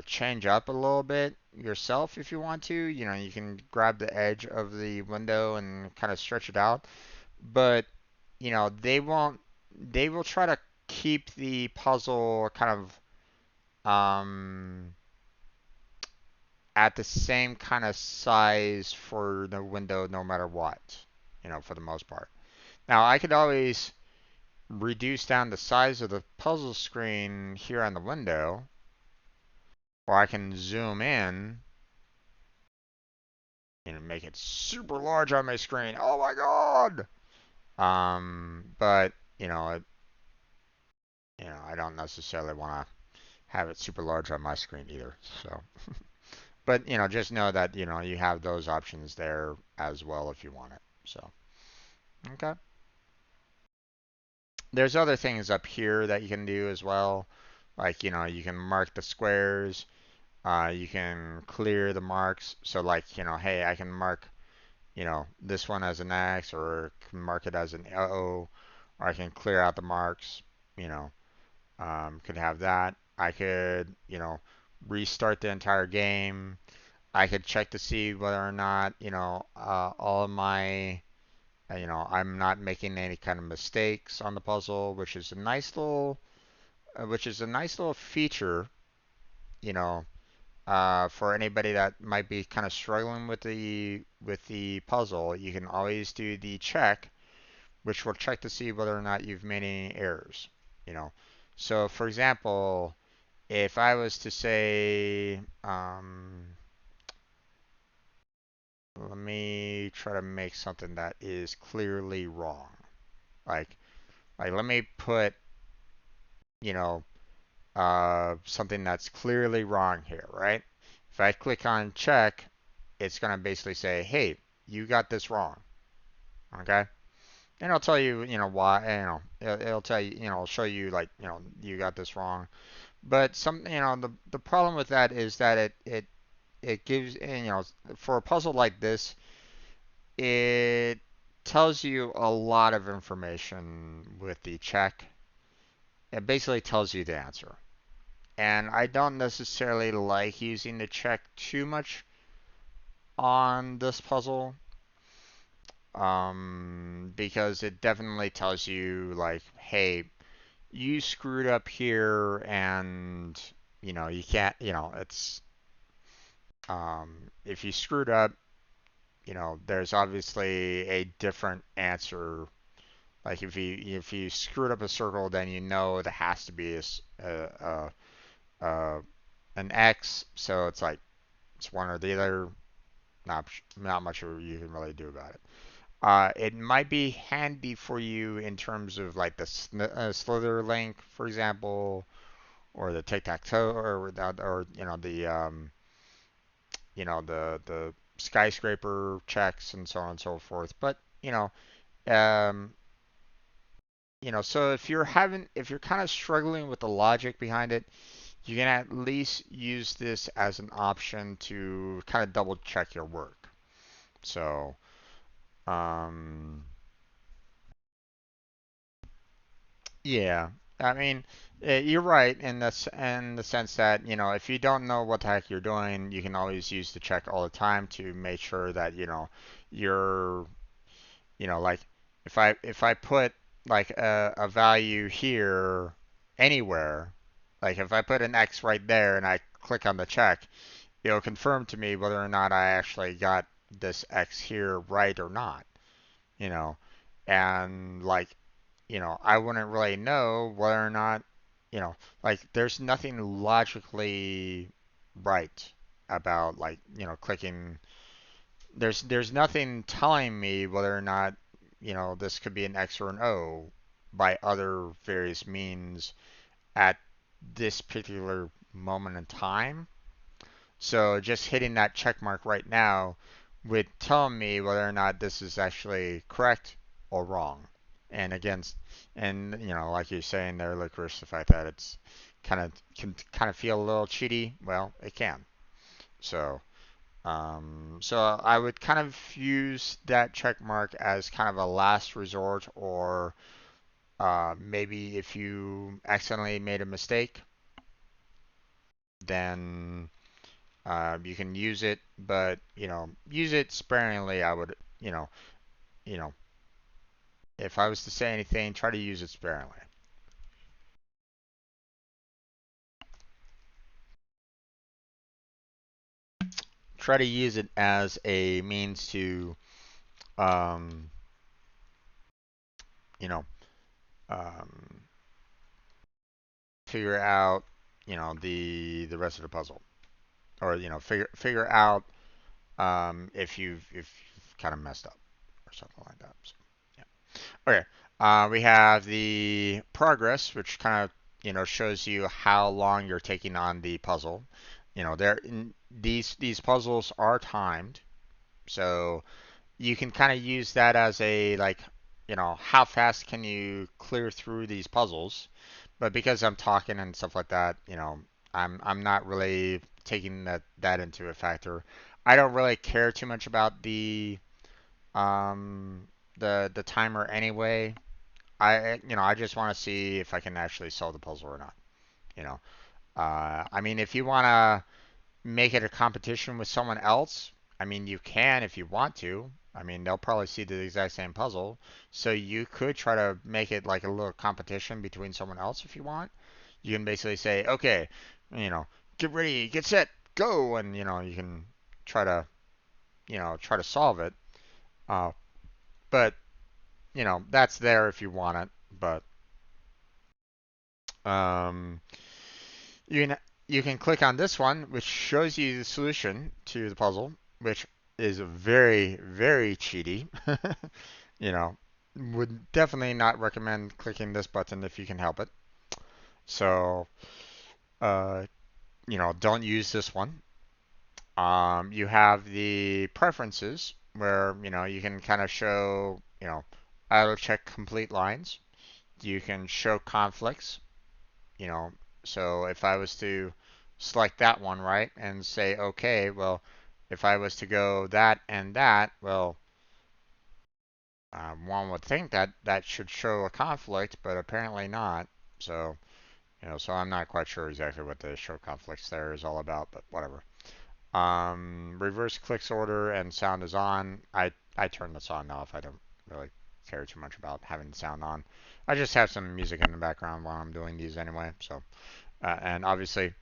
change up a little bit yourself if you want to. You can grab the edge of the window and kind of stretch it out. But, they will try to keep the puzzle kind of at the same kind of size for the window no matter what, for the most part. Now, I could always reduce down the size of the puzzle screen here on the window, or I can zoom in and make it super large on my screen. Oh my god! But I don't necessarily want to have it super large on my screen either. So, but just know that you have those options there as well if you want it. So, okay. There's other things up here that you can do as well. Like you can mark the squares. You can clear the marks. So like hey, I can mark this one as an X, or can mark it as an O, or I can clear out the marks, you know, could have that. I could, restart the entire game. I could check to see whether or not, all of my, I'm not making any kind of mistakes on the puzzle, which is a nice little feature, you know, for anybody that might be kind of struggling with the puzzle. You can always do the check, which will check to see whether or not you've made any errors. You know, so for example, if I was to say, let me try to make something that is clearly wrong. Like, let me put, you know, something that's clearly wrong here, right? If I click on check, it's going to basically say, hey, you got this wrong. Okay? And it'll tell you, why, it'll tell you, it'll show you like, you got this wrong. But the problem with that is that it gives, for a puzzle like this, it tells you a lot of information with the check. It basically tells you the answer. And I don't necessarily like using the check too much on this puzzle, because it definitely tells you like, hey, you screwed up here, and you can't, it's if you screwed up, there's obviously a different answer. Like if you screwed up a circle, then there has to be a an X. So it's like it's one or the other. Not much you can really do about it. It might be handy for you in terms of like the slither link, for example, or the tic-tac-toe, or the skyscraper checks and so on and so forth. But um, so if you're kind of struggling with the logic behind it, you can at least use this as an option to kind of double check your work. So, um, yeah, I mean, you're right in the sense that if you don't know what the heck you're doing, you can always use the check all the time to make sure that you're like if I put like a value here anywhere, like if I put an X right there and I click on the check, it'll confirm to me whether or not I actually got this X here right or not, you know, and like I wouldn't really know whether or not, you know, like there's nothing logically right about like, clicking. There's nothing telling me whether or not, this could be an X or an O by other various means at this particular moment in time. So just hitting that check mark right now would tell me whether or not this is actually correct or wrong. And against, and like you're saying there, Licorice, the fact that it's can kind of feel a little cheaty. Well, it can. So, so I would kind of use that check mark as kind of a last resort, or maybe if you accidentally made a mistake, then you can use it, but use it sparingly. I would, you know, if I was to say anything, try to use it sparingly. Try to use it as a means to, um, you know, um, figure out, the rest of the puzzle, or figure out if you've kind of messed up or something like that. So, yeah. Okay. We have the progress, which kind of shows you how long you're taking on the puzzle. These puzzles are timed, so you can kind of use that as a like, how fast can you clear through these puzzles? But because I'm talking and stuff like that, I'm not really taking that into a factor. I don't really care too much about um the timer anyway. I just want to see if I can actually solve the puzzle or not. You know, I mean, if you want to make it a competition with someone else, I mean, you can if you want to. I mean, they'll probably see the exact same puzzle, so you could try to make it like a little competition between someone else if you want. You can basically say, okay, you know, get ready, get set, go, and you can try to try to solve it. Uh, but that's there if you want it. But um, you can you can click on this one, which shows you the solution to the puzzle, which is very, very cheaty. you know, would definitely not recommend clicking this button if you can help it. So, uh, don't use this one. You have the preferences where, you can kind of show, auto check complete lines. You can show conflicts, you know, so if I was to select that one, right, and say, okay, well, if I was to go that and that, well, one would think that that should show a conflict, but apparently not. So, so I'm not quite sure exactly what the show conflicts there is all about, but whatever. Reverse clicks order and sound is on. I turn the sound off. I don't really care too much about having the sound on. I just have some music in the background while I'm doing these anyway. So, and obviously,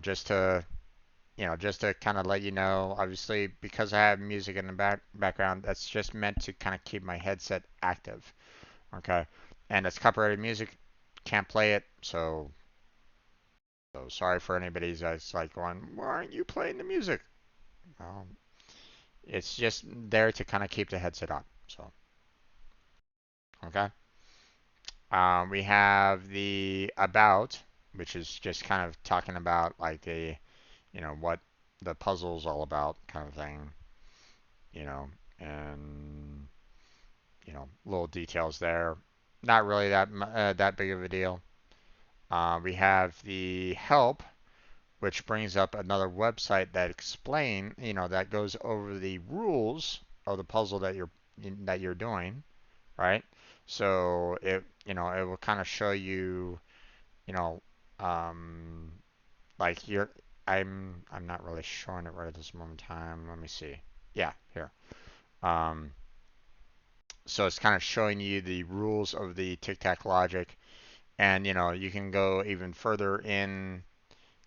just to, just to kind of let you know, obviously, because I have music in the background, that's just meant to kind of keep my headset active. Okay. And it's copyrighted music, can't play it, so sorry for anybody that's like going, why aren't you playing the music? It's just there to kind of keep the headset on. So, okay. We have the about, which is just kind of talking about like what the puzzle's all about kind of thing, you know, and, little details there. Not really that big of a deal. We have the help, which brings up another website that goes over the rules of the puzzle that you're doing, right? So it will kind of show you, you know, um, like I'm not really showing it right at this moment in time. Let me see. Yeah, here. Um, so it's kind of showing you the rules of the Tic-Tac-Logic, and you can go even further in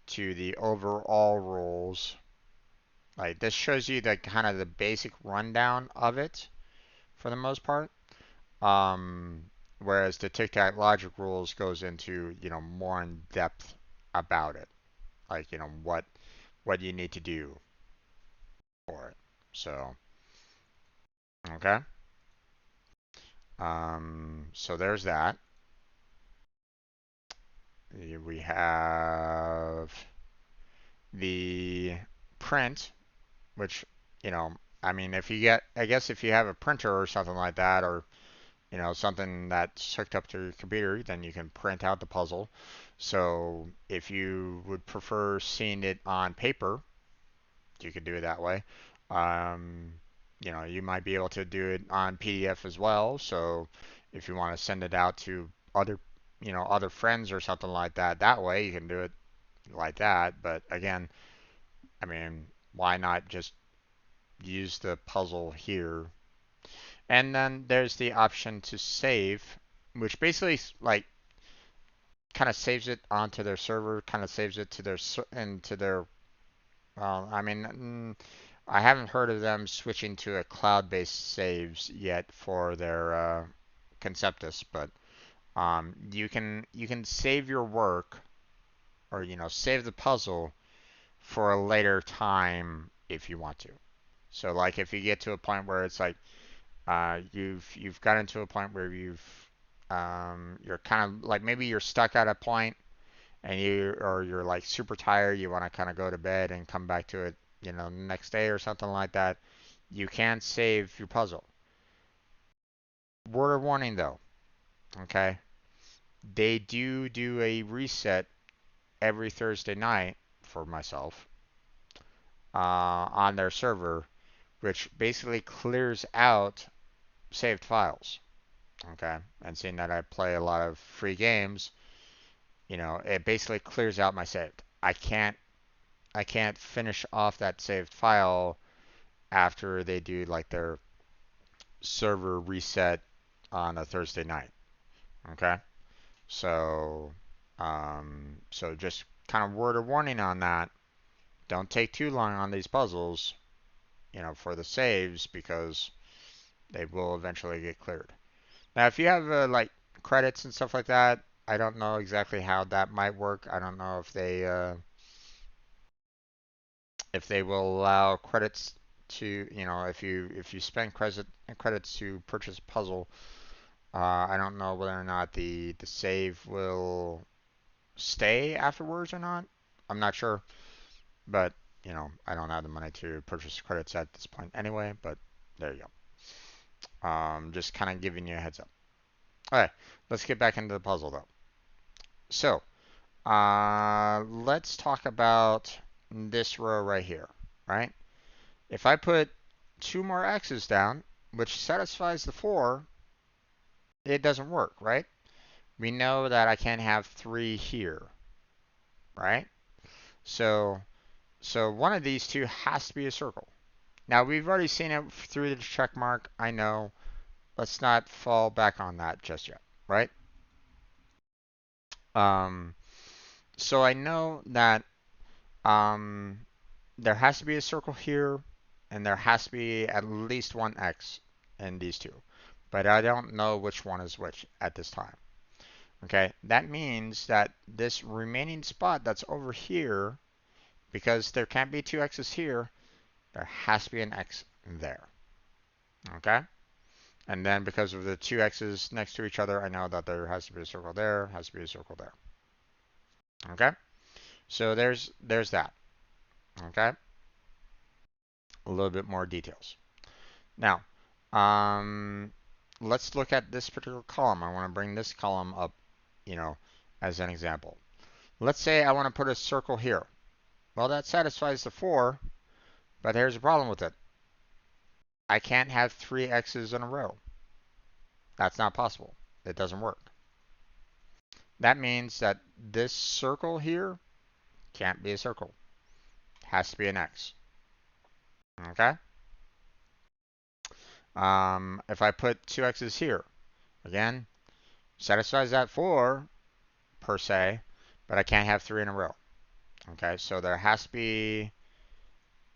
to the overall rules. Like this shows you the kind of the basic rundown of it for the most part. Um, Whereas the Tic-Tac-Logic rules goes into, more in depth about it. Like, what you need to do for it. So, okay. So there's that. We have the print, which, I mean, I guess if you have a printer or something like that, or something that's hooked up to your computer, then you can print out the puzzle. So if you would prefer seeing it on paper, you could do it that way. Um, you might be able to do it on PDF as well. So if you want to send it out to other friends or something like that, that way you can do it like that. But again, I mean, why not just use the puzzle here? And then there's the option to save, which basically like kind of saves it onto their server, kind of saves it to into their. I mean, I haven't heard of them switching to a cloud-based saves yet for their Conceptis, but you can save your work, or save the puzzle for a later time if you want to. So like if you get to a point where it's like you've gotten to a point where you're kind of like maybe you're stuck at a point and you're like super tired, you want to kind of go to bed and come back to it, the next day or something like that, you can save your puzzle. Word of warning though, okay? They do a reset every Thursday night for myself on their server, which basically clears out saved files. Okay, and seeing that I play a lot of free games, it basically clears out my saved. I can't finish off that saved file after they do like their server reset on a Thursday night. Okay, so just kind of word of warning on that. Don't take too long on these puzzles, for the saves because they will eventually get cleared. Now, if you have like credits and stuff like that, I don't know exactly how that might work. I don't know if they will allow credits to, if you spend credits to purchase a puzzle. I don't know whether or not the save will stay afterwards or not. I'm not sure, but I don't have the money to purchase credits at this point anyway. But there you go. Just kind of giving you a heads up. All right, let's get back into the puzzle though. So, let's talk about this row right here, right? If I put two more x's down, which satisfies the 4, it doesn't work, right? We know that I can't have 3 here, right? So, so one of these two has to be a circle. Now, we've already seen it through the check mark. I know. Let's not fall back on that just yet, right? Um, so I know that um, there has to be a circle here, and there has to be at least one X in these two. But I don't know which one is which at this time. Okay, that means that this remaining spot that's over here, because there can't be two X's here, there has to be an X there. Okay? And then because of the two X's next to each other, I know that there has to be a circle there, has to be a circle there. Okay? So there's that. Okay? A little bit more details. Now, let's look at this particular column. I want to bring this column up, as an example. Let's say I want to put a circle here. Well, that satisfies the 4, but here's a problem with it. I can't have 3 X's in a row. That's not possible. It doesn't work. That means that this circle here can't be a circle. It has to be an X. Okay? If I put 2 X's here, again, satisfies that 4 per se, but I can't have 3 in a row. Okay, so there has to be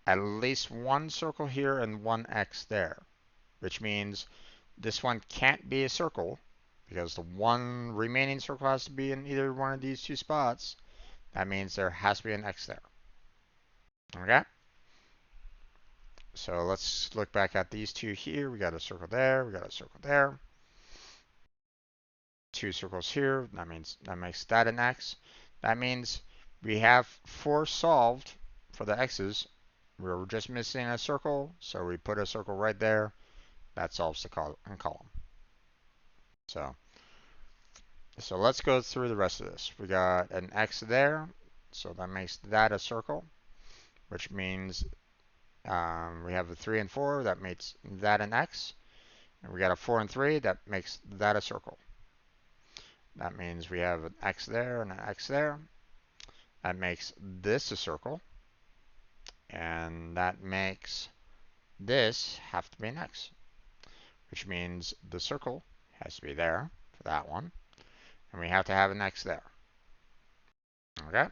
at least one circle here and one X there, which means this one can't be a circle because the one remaining circle has to be in either one of these two spots. That means there has to be an X there. Okay? So let's look back at these two here. We got a circle there, we got a circle there. 2 circles here, that makes that an X. That means we have 4 solved for the X's. We're just missing a circle, so we put a circle right there. That solves the column. So let's go through the rest of this. We got an X there, so that makes that a circle, which means we have a 3 and 4, that makes that an X. And we got a 4 and 3, that makes that a circle. That means we have an X there and an X there. That makes this a circle. And that makes this have to be an X, which means the circle has to be there for that one. And we have to have an X there. Okay?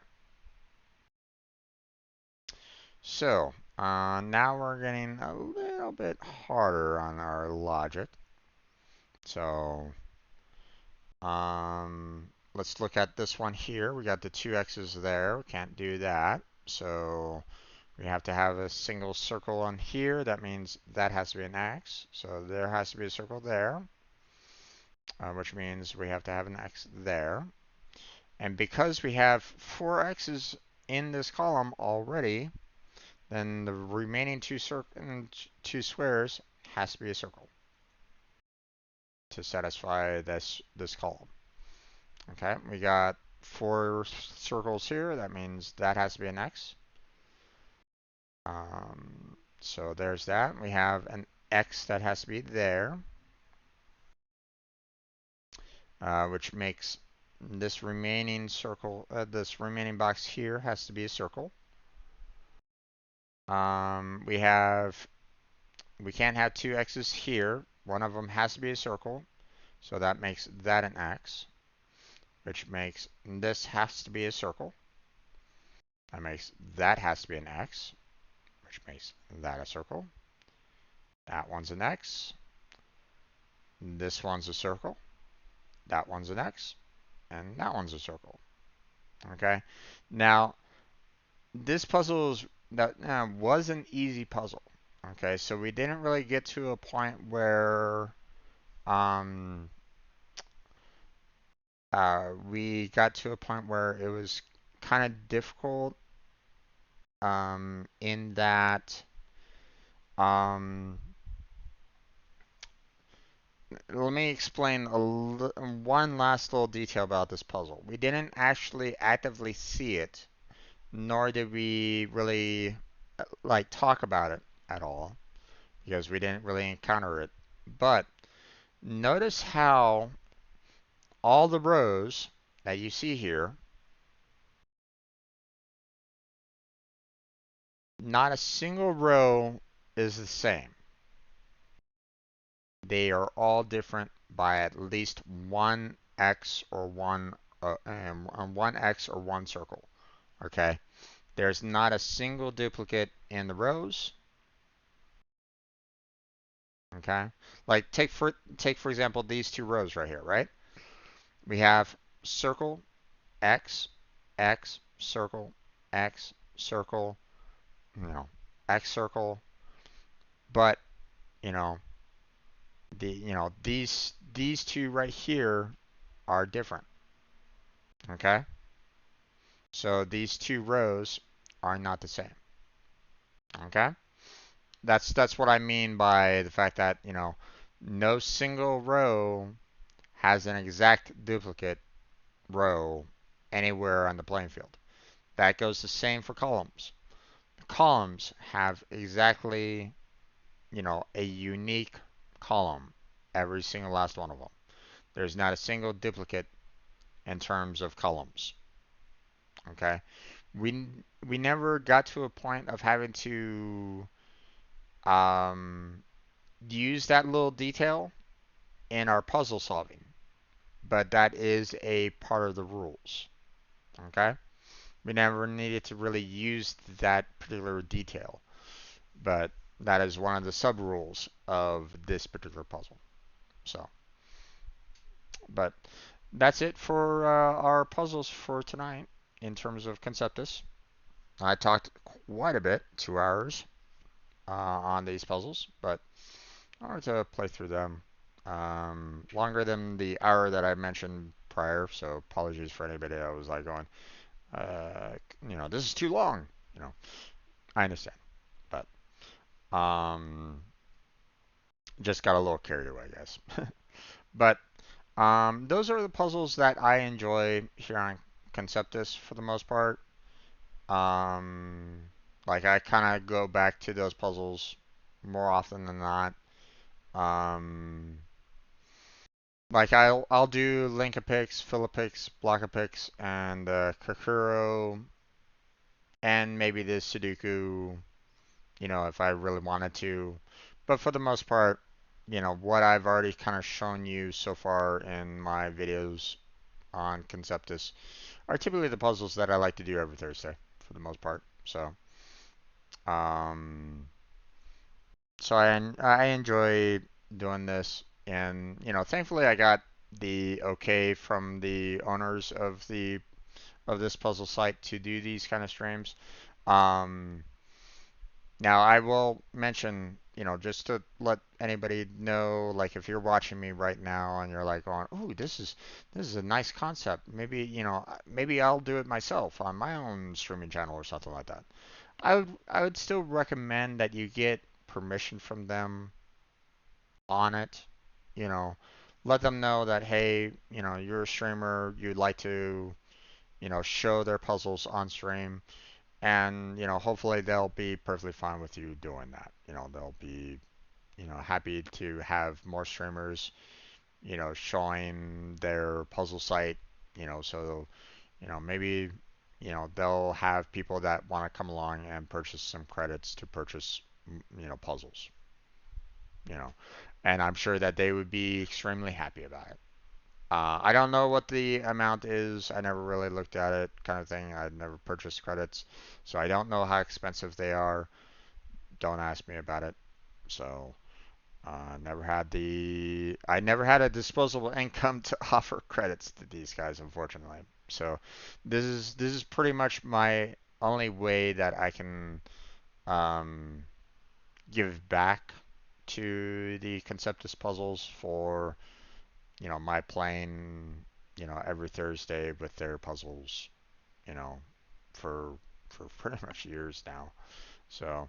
So, now we're getting a little bit harder on our logic. So, let's look at this one here. We got the 2 X's there. We can't do that. So, we have to have a single circle on here. That means that has to be an X. So, there has to be a circle there, which means we have to have an X there. And because we have 4 X's in this column already, then the remaining two squares has to be a circle to satisfy this column. Okay, we got 4 circles here. That means that has to be an X. So there's that. We have an X that has to be there, which makes this remaining circle, this remaining box here has to be a circle. We can't have 2 X's here. One of them has to be a circle. So that makes that an X, which makes this has to be a circle. That makes that has to be an X, which makes that a circle. That one's an X. This one's a circle. That one's an X. And that one's a circle. Okay. Now, this puzzle was an easy puzzle. Okay, so we didn't really get to a point where we got to a point where it was kind of difficult in that let me explain one last little detail about this puzzle. We didn't actually actively see it, nor did we really like talk about it at all, because we didn't really encounter it. But notice how all the rows that you see here, not a single row is the same. They are all different by at least one X or one X or one circle. Okay, There's not a single duplicate in the rows. Okay, like take for example these two rows right here, right? We have circle, X, X, circle, X, circle, you know, X circle, but you know these two right here are different. Okay, so these two rows are not the same. Okay, that's what I mean by the fact that no single row has an exact duplicate row anywhere on the playing field. That goes the same for columns. Columns have exactly, a unique column, every single last one of them. There's not a single duplicate in terms of columns. Okay? We we never got to a point of having to um, use that little detail in our puzzle solving, but that is a part of the rules. Okay? We never needed to really use that particular detail, but that is one of the sub rules of this particular puzzle. So, but that's it for our puzzles for tonight in terms of Conceptus. I talked quite a bit, 2 hours, on these puzzles, but I wanted to play through them longer than the hour that I mentioned prior. So apologies for anybody that was like going, this is too long. I understand, but just got a little carried away, I guess. But those are the puzzles that I enjoy here on Conceptus for the most part. Um, like I kind of go back to those puzzles more often than not. Um, like I'll do Link-a-Pix, Fill-a-Pix, Block-a-Pix, and Kakuro, and maybe the Sudoku, if I really wanted to. But for the most part, what I've already kind of shown you so far in my videos on Conceptus are typically the puzzles that I like to do every Thursday for the most part. Um, so I enjoy doing this, and thankfully I got the okay from the owners of this puzzle site to do these kind of streams. Um, Now, I will mention, just to let anybody know, like if you're watching me right now and you're like going, "Ooh, this is a nice concept. Maybe I'll do it myself on my own streaming channel or something like that." I would still recommend that you get permission from them on it. You know, let them know that, hey, you're a streamer, you'd like to, show their puzzles on stream. And, hopefully they'll be perfectly fine with you doing that. They'll be, happy to have more streamers, showing their puzzle site, so, maybe, they'll have people that want to come along and purchase some credits to purchase, puzzles, you know, and I'm sure that they would be extremely happy about it. I don't know what the amount is. I never really looked at it, kind of thing. I've never purchased credits, so I don't know how expensive they are. Don't ask me about it. So, I never had a disposable income to offer credits to these guys, unfortunately. So, this is pretty much my only way that I can um, give back to the Conceptus puzzles for my playing, every Thursday with their puzzles, you know, for pretty much years now. So,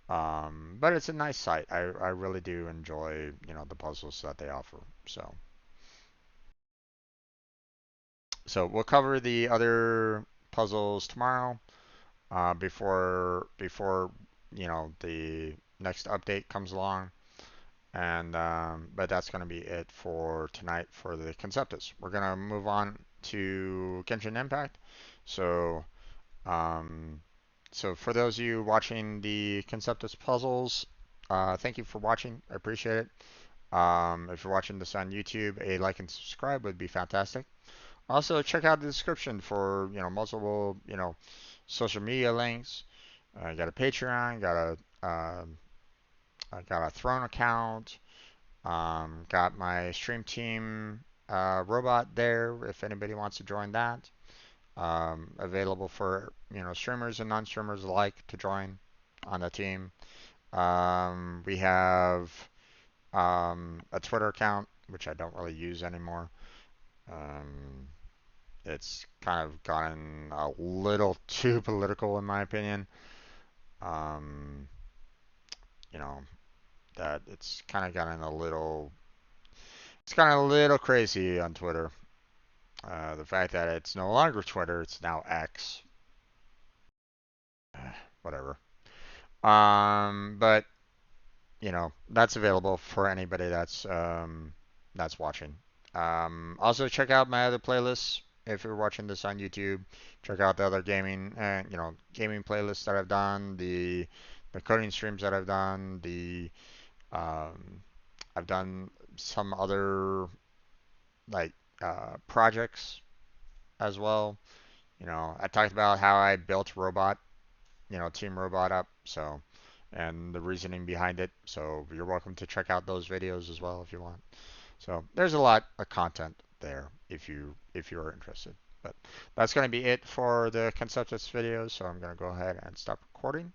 but it's a nice site. I really do enjoy, the puzzles that they offer. So we'll cover the other puzzles tomorrow, before the next update comes along. And but that's going to be it for tonight for the Conceptus. We're going to move on to Genshin Impact. So um, so for those of you watching the Conceptus puzzles, thank you for watching. I appreciate it. If you're watching this on YouTube, a like and subscribe would be fantastic. Also, check out the description for multiple social media links. I got a Patreon, I got a Throne account, got my Stream Team robot there if anybody wants to join that. Available for streamers and non-streamers alike to join on the team. We have a Twitter account which I don't really use anymore. Um, it's kind of gotten a little too political in my opinion. Um, you know that it's kind of gotten a little crazy on Twitter. The fact that it's no longer Twitter, it's now X. Whatever. But that's available for anybody that's watching. Also check out my other playlists if you're watching this on YouTube. Check out the other gaming playlists that I've done, the coding streams that I've done, the I've done some other like projects as well. I talked about how I built Team Robot up, and the reasoning behind it. So you're welcome to check out those videos as well if you want. So there's a lot of content there if you're interested. But that's going to be it for the Conceptis videos. So I'm going to go ahead and stop recording.